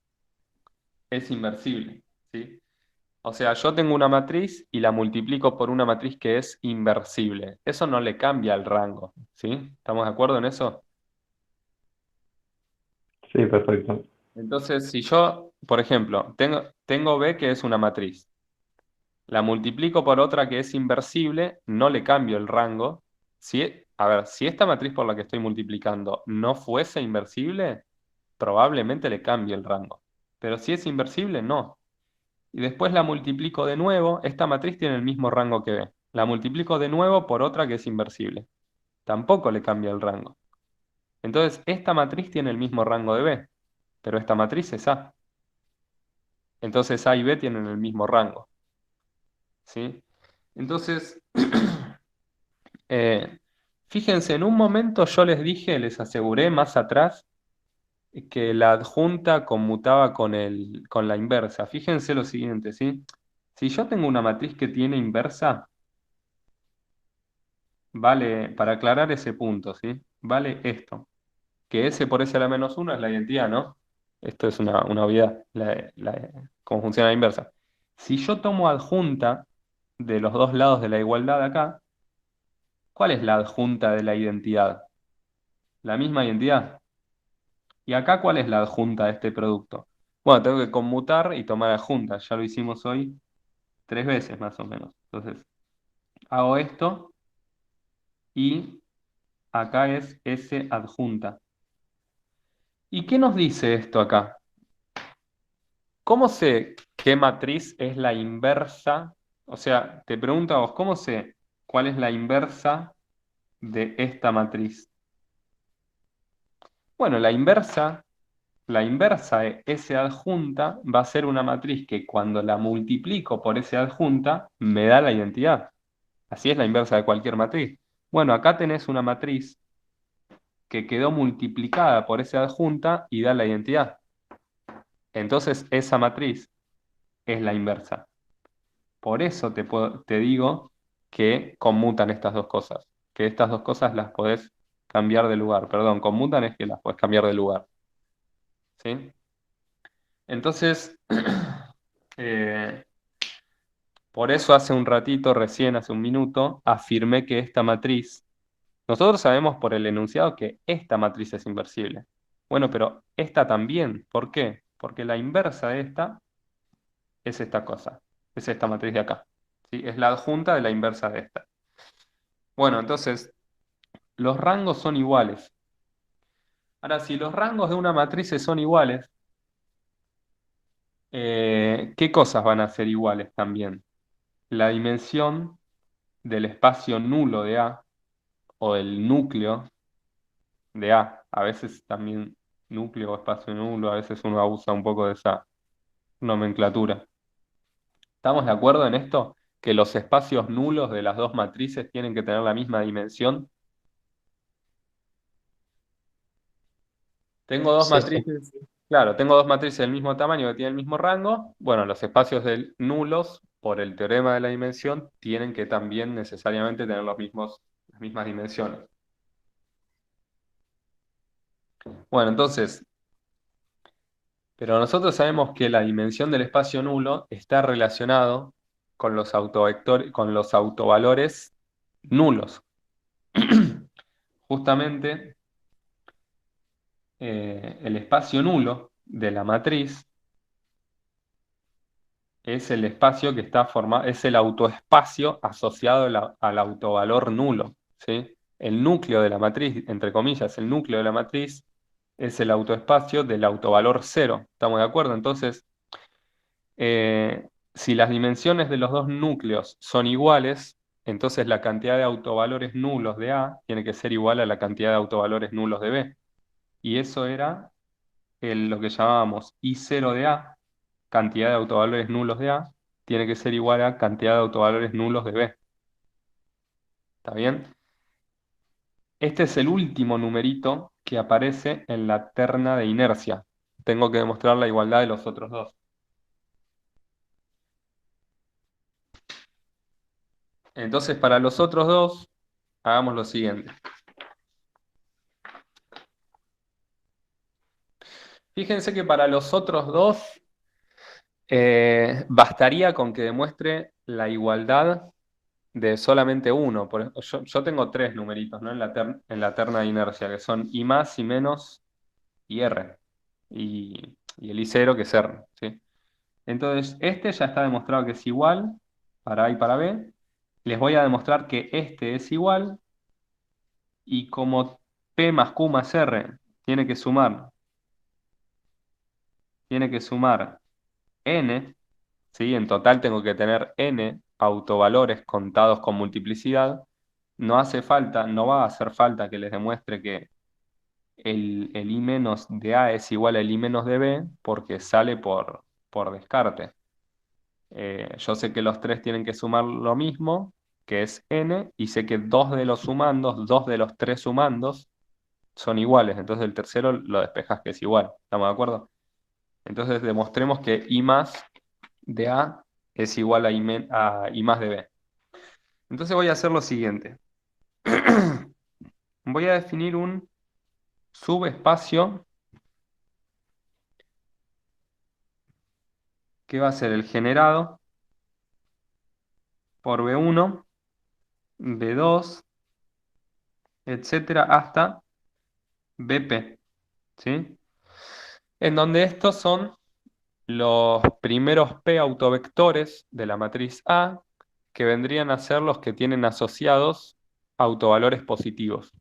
es inversible, ¿sí? O sea, yo tengo una matriz y la multiplico por una matriz que es inversible. Eso no le cambia el rango, ¿sí? ¿Estamos de acuerdo en eso? Sí, perfecto. Entonces, si yo, por ejemplo, tengo B que es una matriz, la multiplico por otra que es inversible, no le cambio el rango. A ver, si esta matriz por la que estoy multiplicando no fuese inversible, probablemente le cambie el rango. Pero si es inversible, no. Y después la multiplico de nuevo, esta matriz tiene el mismo rango que B. La multiplico de nuevo por otra que es inversible. Tampoco le cambia el rango. Entonces, esta matriz tiene el mismo rango de B, pero esta matriz es A. Entonces, A y B tienen el mismo rango, ¿sí? Entonces, eh, fíjense, en un momento yo les dije, les aseguré más atrás, que la adjunta conmutaba con la inversa. Fíjense lo siguiente, ¿sí? Si yo tengo una matriz que tiene inversa, vale, para aclarar ese punto, ¿sí? Vale esto, que S por S a la menos uno es la identidad, ¿no? Esto es una obviedad, cómo funciona la inversa. Si yo tomo adjunta de los dos lados de la igualdad acá, ¿cuál es la adjunta de la identidad? La misma identidad. ¿Y acá cuál es la adjunta de este producto? Bueno, tengo que conmutar y tomar adjunta. Ya lo hicimos hoy 3 veces más o menos. Entonces, hago esto y acá es S adjunta. ¿Y qué nos dice esto acá? ¿Cómo sé qué matriz es la inversa? O sea, te pregunto a vos, ¿cómo sé cuál es la inversa de esta matriz? Bueno, la inversa de S adjunta va a ser una matriz que cuando la multiplico por S adjunta me da la identidad. Así es la inversa de cualquier matriz. Bueno, acá tenés una matriz que quedó multiplicada por S adjunta y da la identidad. Entonces esa matriz es la inversa. Por eso te digo que conmutan estas dos cosas, que estas dos cosas las podés cambiar de lugar. Perdón, conmutan es que las podés cambiar de lugar. ¿Sí? Entonces, eh, por eso hace un ratito, recién hace un minuto, afirmé que esta matriz, nosotros sabemos por el enunciado que esta matriz es inversible. Bueno, pero esta también. ¿Por qué? Porque la inversa de esta es esta cosa, es esta matriz de acá. ¿Sí? Es la adjunta de la inversa de esta. Bueno, entonces, los rangos son iguales. Ahora, si los rangos de una matriz son iguales, ¿qué cosas van a ser iguales también? La dimensión del espacio nulo de A o del núcleo de A. A veces también núcleo o espacio nulo, a veces uno abusa un poco de esa nomenclatura. ¿Estamos de acuerdo en esto? Que los espacios nulos de las dos matrices tienen que tener la misma dimensión. Tengo dos Sí, sí. matrices, claro, tengo dos matrices del mismo tamaño que tienen el mismo rango. Bueno, los espacios nulos, por el teorema de la dimensión, tienen que también necesariamente tener las mismas dimensiones. Bueno, entonces, pero nosotros sabemos que la dimensión del espacio nulo está relacionado con los con los autovalores nulos. Justamente, el espacio nulo de la matriz es el espacio que está formado, es el autoespacio asociado al autovalor nulo, ¿sí? El núcleo de la matriz, entre comillas, el núcleo de la matriz es el autoespacio del autovalor cero. ¿Estamos de acuerdo? Entonces, si las dimensiones de los dos núcleos son iguales, entonces la cantidad de autovalores nulos de A tiene que ser igual a la cantidad de autovalores nulos de B. Y eso era lo que llamábamos I0 de A, cantidad de autovalores nulos de A, tiene que ser igual a cantidad de autovalores nulos de B. ¿Está bien? Este es el último numerito que aparece en la terna de inercia. Tengo que demostrar la igualdad de los otros dos. Entonces, para los otros dos, hagamos lo siguiente. Fíjense que para los otros dos bastaría con que demuestre la igualdad de solamente uno. Yo tengo tres numeritos, ¿no? En la terna de inercia, que son I más, I menos y R. Y el I0 que es R, ¿sí? Entonces, este ya está demostrado que es igual para A y para B. Les voy a demostrar que este es igual y como P más Q más R tiene que sumar N, ¿sí? En total tengo que tener N autovalores contados con multiplicidad. No hace falta, no va a hacer falta que les demuestre que el I menos de A es igual al I menos de B porque sale por descarte. Yo sé que los tres tienen que sumar lo mismo, que es n, y sé que dos de los tres sumandos son iguales. Entonces el tercero lo despejas que es igual. ¿Estamos de acuerdo? Entonces demostremos que I más de A es igual a a I más de B. Entonces voy a hacer lo siguiente. Voy a definir un subespacio que va a ser el generado por B1, B2, etcétera, hasta BP, ¿sí? En donde estos son los primeros P autovectores de la matriz A, que vendrían a ser los que tienen asociados autovalores positivos.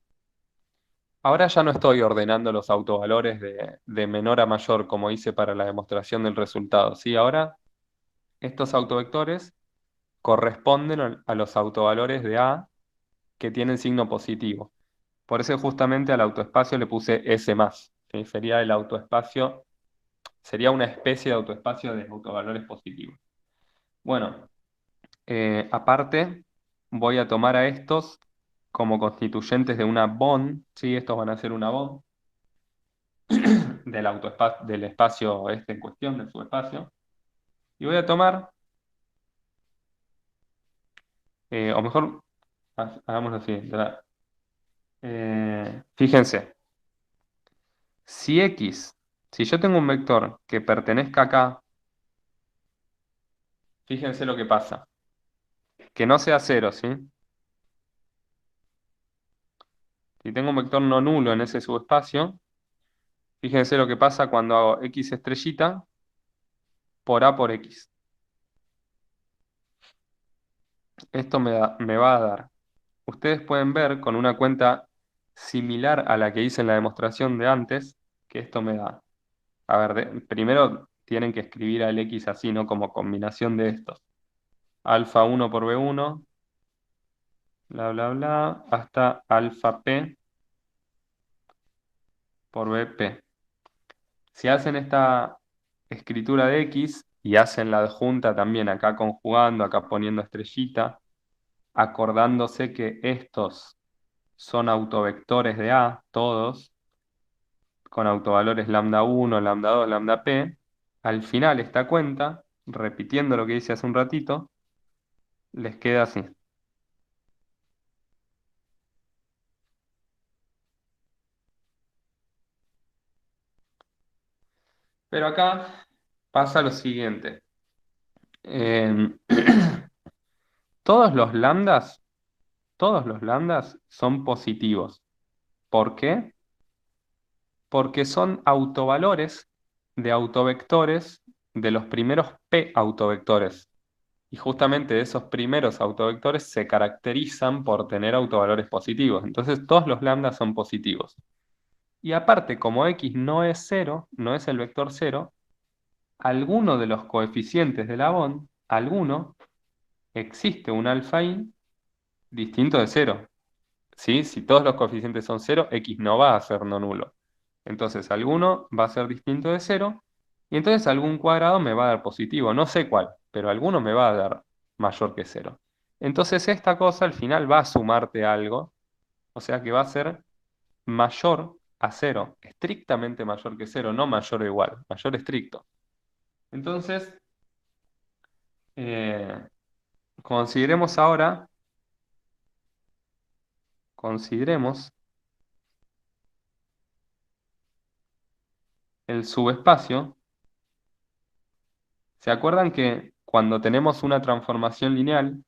Ahora ya no estoy ordenando los autovalores de menor a mayor como hice para la demostración del resultado, ¿sí? Ahora estos autovectores corresponden a los autovalores de A que tienen signo positivo. Por eso justamente al autoespacio le puse S+, ¿sí? Sería el autoespacio, sería una especie de autoespacio de autovalores positivos. Bueno, aparte voy a tomar a estos como constituyentes de una bond, ¿sí? Estos van a ser una bond del espacio este en cuestión, del subespacio. Y voy a tomar, o mejor, hagámoslo así. Fíjense, si X, si yo tengo un vector que pertenezca acá, fíjense lo que pasa. Que no sea cero, ¿sí? Si tengo un vector no nulo en ese subespacio, fíjense lo que pasa cuando hago X estrellita por A por X. Esto me va a dar. Ustedes pueden ver con una cuenta similar a la que hice en la demostración de antes, que esto me da. A ver, primero tienen que escribir al X así, ¿no? Como combinación de estos. Alfa 1 por B1, bla, bla, bla, hasta alfa P por BP. Si hacen esta escritura de X y hacen la adjunta también acá conjugando, acá poniendo estrellita, acordándose que estos son autovectores de A, todos, con autovalores lambda 1, lambda 2, lambda P, al final esta cuenta, repitiendo lo que hice hace un ratito, les queda así. Pero acá pasa lo siguiente. Em, todos los lambdas, todos los lambdas son positivos. ¿Por qué? Porque son autovalores de autovectores de los primeros P autovectores. Y justamente esos primeros autovectores se caracterizan por tener autovalores positivos. Entonces todos los lambdas son positivos. Y aparte, como X no es cero, no es el vector cero, alguno de los coeficientes de la bond, alguno, existe un alfa i distinto de cero. ¿Sí? Si todos los coeficientes son cero, x no va a ser no nulo. Entonces, alguno va a ser distinto de cero, y entonces algún cuadrado me va a dar positivo. No sé cuál, pero alguno me va a dar mayor que cero. Entonces, esta cosa al final va a sumarte algo, o sea que va a ser mayor a cero, estrictamente mayor que cero, no mayor o igual, mayor estricto. Entonces, eh, consideremos ahora, consideremos el subespacio. ¿Se acuerdan que cuando tenemos una transformación lineal,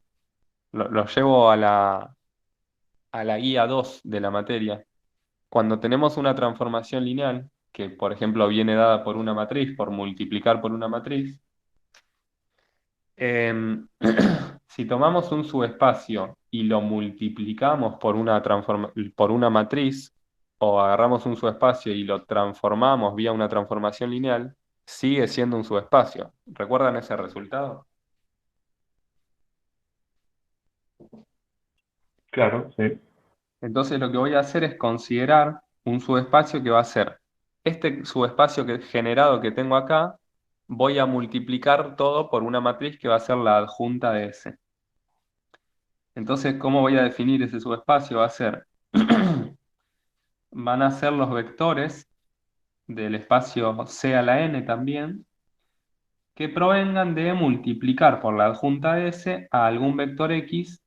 lo llevo a la guía 2 de la materia? Cuando tenemos una transformación lineal, que por ejemplo viene dada por una matriz, por multiplicar por una matriz, em, si tomamos un subespacio y lo multiplicamos por una matriz, o agarramos un subespacio y lo transformamos vía una transformación lineal, sigue siendo un subespacio. ¿Recuerdan ese resultado? Claro, sí. Entonces lo que voy a hacer es considerar un subespacio que va a ser este subespacio generado que tengo acá, voy a multiplicar todo por una matriz que va a ser la adjunta de ese. Entonces, ¿cómo voy a definir ese subespacio? Va a ser, van a ser los vectores del espacio C a la n también, que provengan de multiplicar por la adjunta de ese a algún vector x,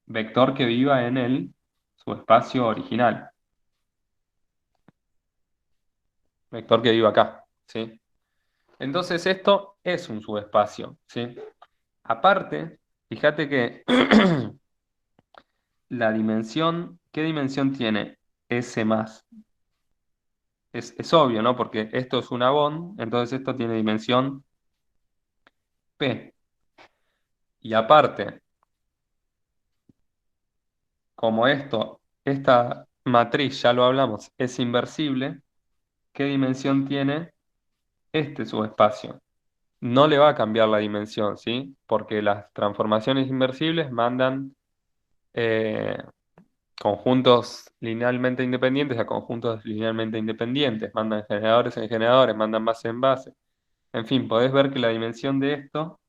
vector que viva en el subespacio original, vector que viva acá, ¿sí? Entonces esto es un subespacio, ¿sí? Aparte, fíjate que la dimensión, ¿qué dimensión tiene S más? Es obvio, ¿no? Porque esto es una bond, entonces esto tiene dimensión P. Y aparte, como esta matriz, ya lo hablamos, es inversible, ¿qué dimensión tiene este subespacio? No le va a cambiar la dimensión, ¿sí? Porque las transformaciones inversibles mandan eh, conjuntos linealmente independientes a conjuntos linealmente independientes, mandan generadores en generadores, mandan base en base. En fin, podés ver que la dimensión de esto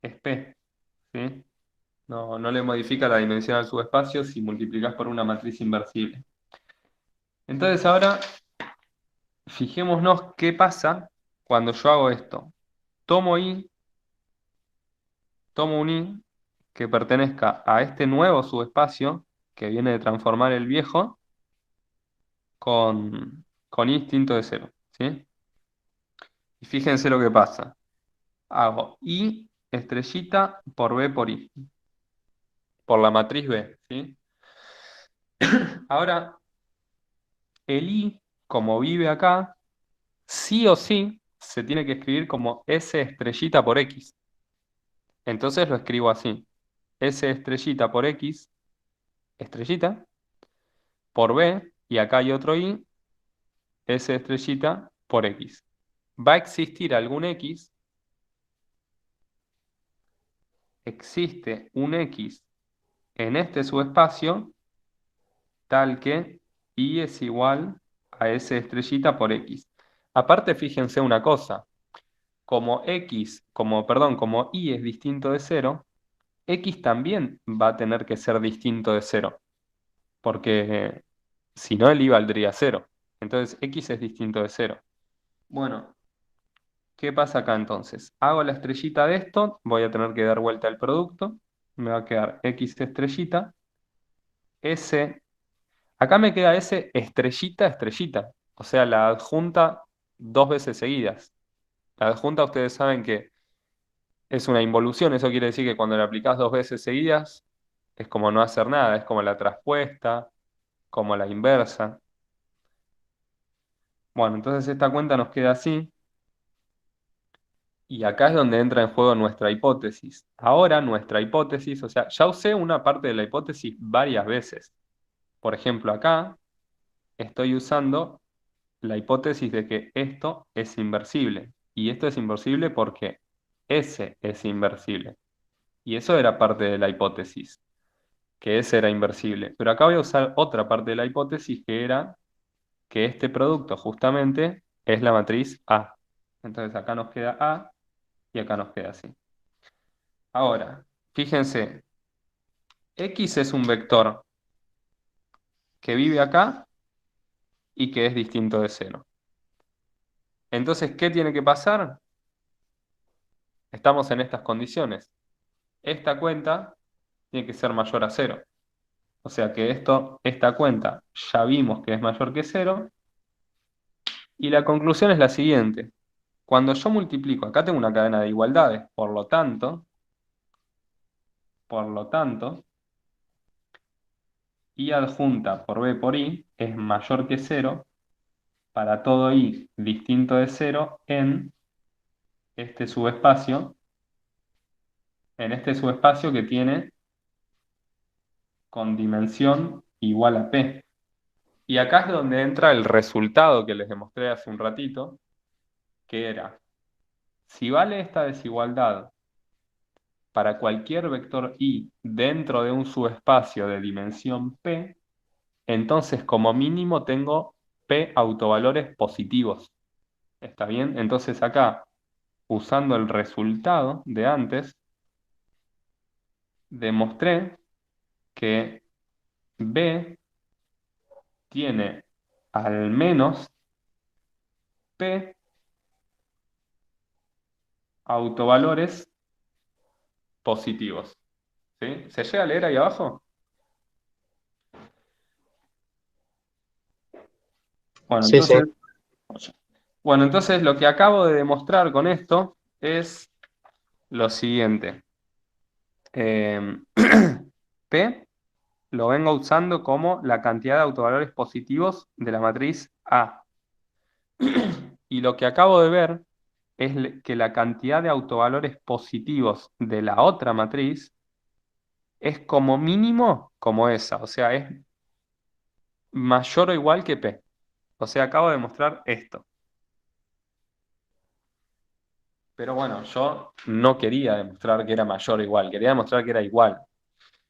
es P, ¿sí? No le modifica la dimensión al subespacio si multiplicas por una matriz inversible. Entonces ahora fijémonos qué pasa cuando yo hago esto. Tomo I, tomo un I que pertenezca a este nuevo subespacio que viene de transformar el viejo con I distinto de cero, ¿sí? Y fíjense lo que pasa. Hago I estrellita por B por I, por la matriz B, ¿sí? Ahora, el I, como vive acá, sí o sí se tiene que escribir como S estrellita por X. Entonces lo escribo así. S estrellita por X, estrellita, por B, y acá hay otro I, S estrellita por X. Va a existir algún X, existe un X en este subespacio tal que I es igual a S estrellita por X. Aparte, fíjense una cosa, como I es distinto de cero, X también va a tener que ser distinto de cero, porque si no, el I valdría cero. Entonces, X es distinto de cero. Bueno, ¿qué pasa acá entonces? Hago la estrellita de esto, voy a tener que dar vuelta al producto, me va a quedar X estrellita, S. Acá me queda S estrellita, estrellita. O sea, la adjunta dos veces seguidas. La adjunta ustedes saben que es una involución. Eso quiere decir que cuando la aplicás dos veces seguidas es como no hacer nada. Es como la traspuesta, como la inversa. Bueno, entonces esta cuenta nos queda así. Y acá es donde entra en juego nuestra hipótesis. Ahora nuestra hipótesis, o sea, ya usé una parte de la hipótesis varias veces. Por ejemplo, acá estoy usando la hipótesis de que esto es inversible. Y esto es inversible porque S es inversible. Y eso era parte de la hipótesis, que ese era inversible. Pero acá voy a usar otra parte de la hipótesis que era que este producto justamente es la matriz A. Entonces acá nos queda A y acá nos queda así. Ahora, fíjense, X es un vector que vive acá y que es distinto de cero. Entonces, ¿qué tiene que pasar? Estamos en estas condiciones. Esta cuenta tiene que ser mayor a cero. O sea que esta cuenta ya vimos que es mayor que cero. Y la conclusión es la siguiente. Cuando yo multiplico, acá tengo una cadena de igualdades, por lo tanto, y adjunta por b por i es mayor que cero para todo i distinto de cero este subespacio, en este subespacio que tiene con dimensión igual a p. Y acá es donde entra el resultado que les demostré hace un ratito, que era, si vale esta desigualdad para cualquier vector i dentro de un subespacio de dimensión p, entonces como mínimo tengo p autovalores positivos. ¿Está bien? Entonces acá, usando el resultado de antes, demostré que b tiene al menos p autovalores positivos. ¿Sí? ¿Se llega a leer ahí abajo? Bueno, Sí, sí. entonces, lo que acabo de demostrar con esto es lo siguiente. Eh, P lo vengo usando como la cantidad de autovalores positivos de la matriz A. Y lo que acabo de ver es que la cantidad de autovalores positivos de la otra matriz es como mínimo como esa, o sea, es mayor o igual que P. O sea, acabo de demostrar esto. Pero bueno, yo no quería demostrar que era mayor o igual, quería demostrar que era igual.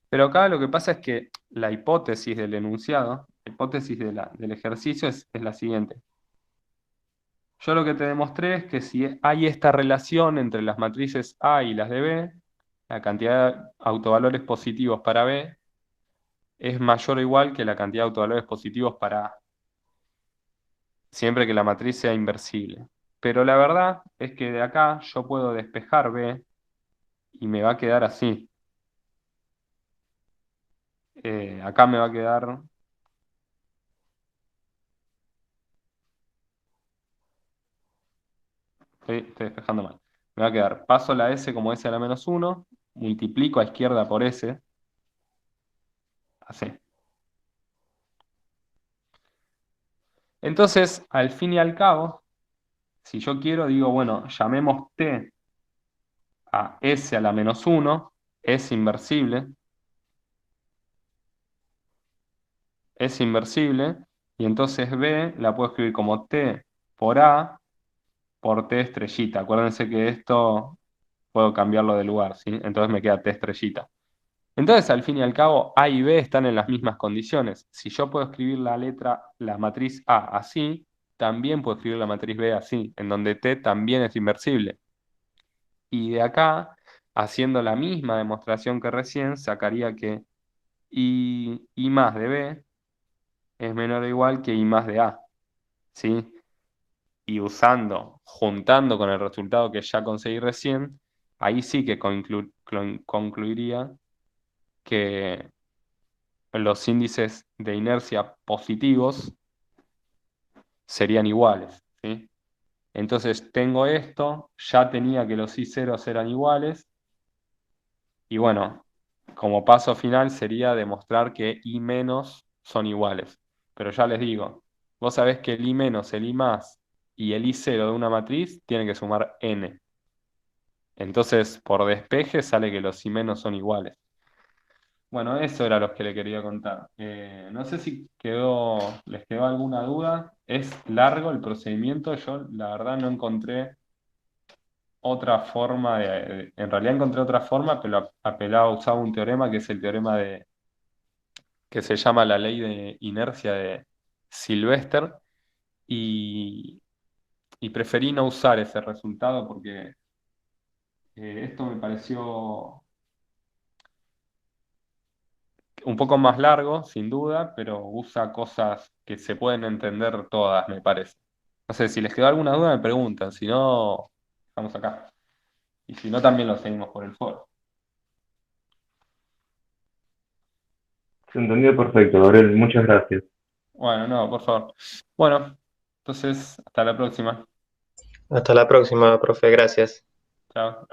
Pero acá lo que pasa es que la hipótesis del enunciado, la hipótesis del ejercicio es la siguiente. Yo lo que te demostré es que si hay esta relación entre las matrices A y las de B, la cantidad de autovalores positivos para B es mayor o igual que la cantidad de autovalores positivos para A, siempre que la matriz sea inversible. Pero la verdad es que de acá yo puedo despejar B y me va a quedar así. Acá me va a quedar, estoy despejando mal, me va a quedar, paso la S como S a la menos 1, multiplico a izquierda por S, así. Entonces, al fin y al cabo, si yo quiero, digo, bueno, llamemos T a S a la menos 1, es inversible, y entonces B la puedo escribir como T por A por T estrellita. Acuérdense que esto puedo cambiarlo de lugar, ¿sí? Entonces me queda T estrellita. Entonces, al fin y al cabo, A y B están en las mismas condiciones. Si yo puedo escribir la matriz A así, también puedo escribir la matriz B así, en donde T también es inversible. Y de acá, haciendo la misma demostración que recién, sacaría que I más de B es menor o igual que I más de A, ¿sí? Y juntando con el resultado que ya conseguí recién, ahí sí que concluiría que los índices de inercia positivos serían iguales, ¿sí? Entonces tengo esto, ya tenía que los I0 eran iguales, y bueno, como paso final sería demostrar que I menos son iguales. Pero ya les digo, vos sabés que el I menos, el I más y el I0 de una matriz tienen que sumar n. Entonces, por despeje sale que los I menos son iguales. Bueno, eso era lo que le quería contar. No sé si les quedó alguna duda. Es largo el procedimiento. Yo, la verdad, no encontré otra forma en realidad encontré otra forma, pero apelaba, usaba un teorema que es el teorema que se llama la ley de inercia de Sylvester, y, y preferí no usar ese resultado porque esto me pareció un poco más largo, sin duda, pero usa cosas que se pueden entender todas, me parece. No sé, si les quedó alguna duda me preguntan, si no, estamos acá. Y si no, también lo seguimos por el foro. Se entendió perfecto, Gabriel. Muchas gracias. Bueno, no, por favor. Bueno, entonces, hasta la próxima. Hasta la próxima, profe, gracias. Chao.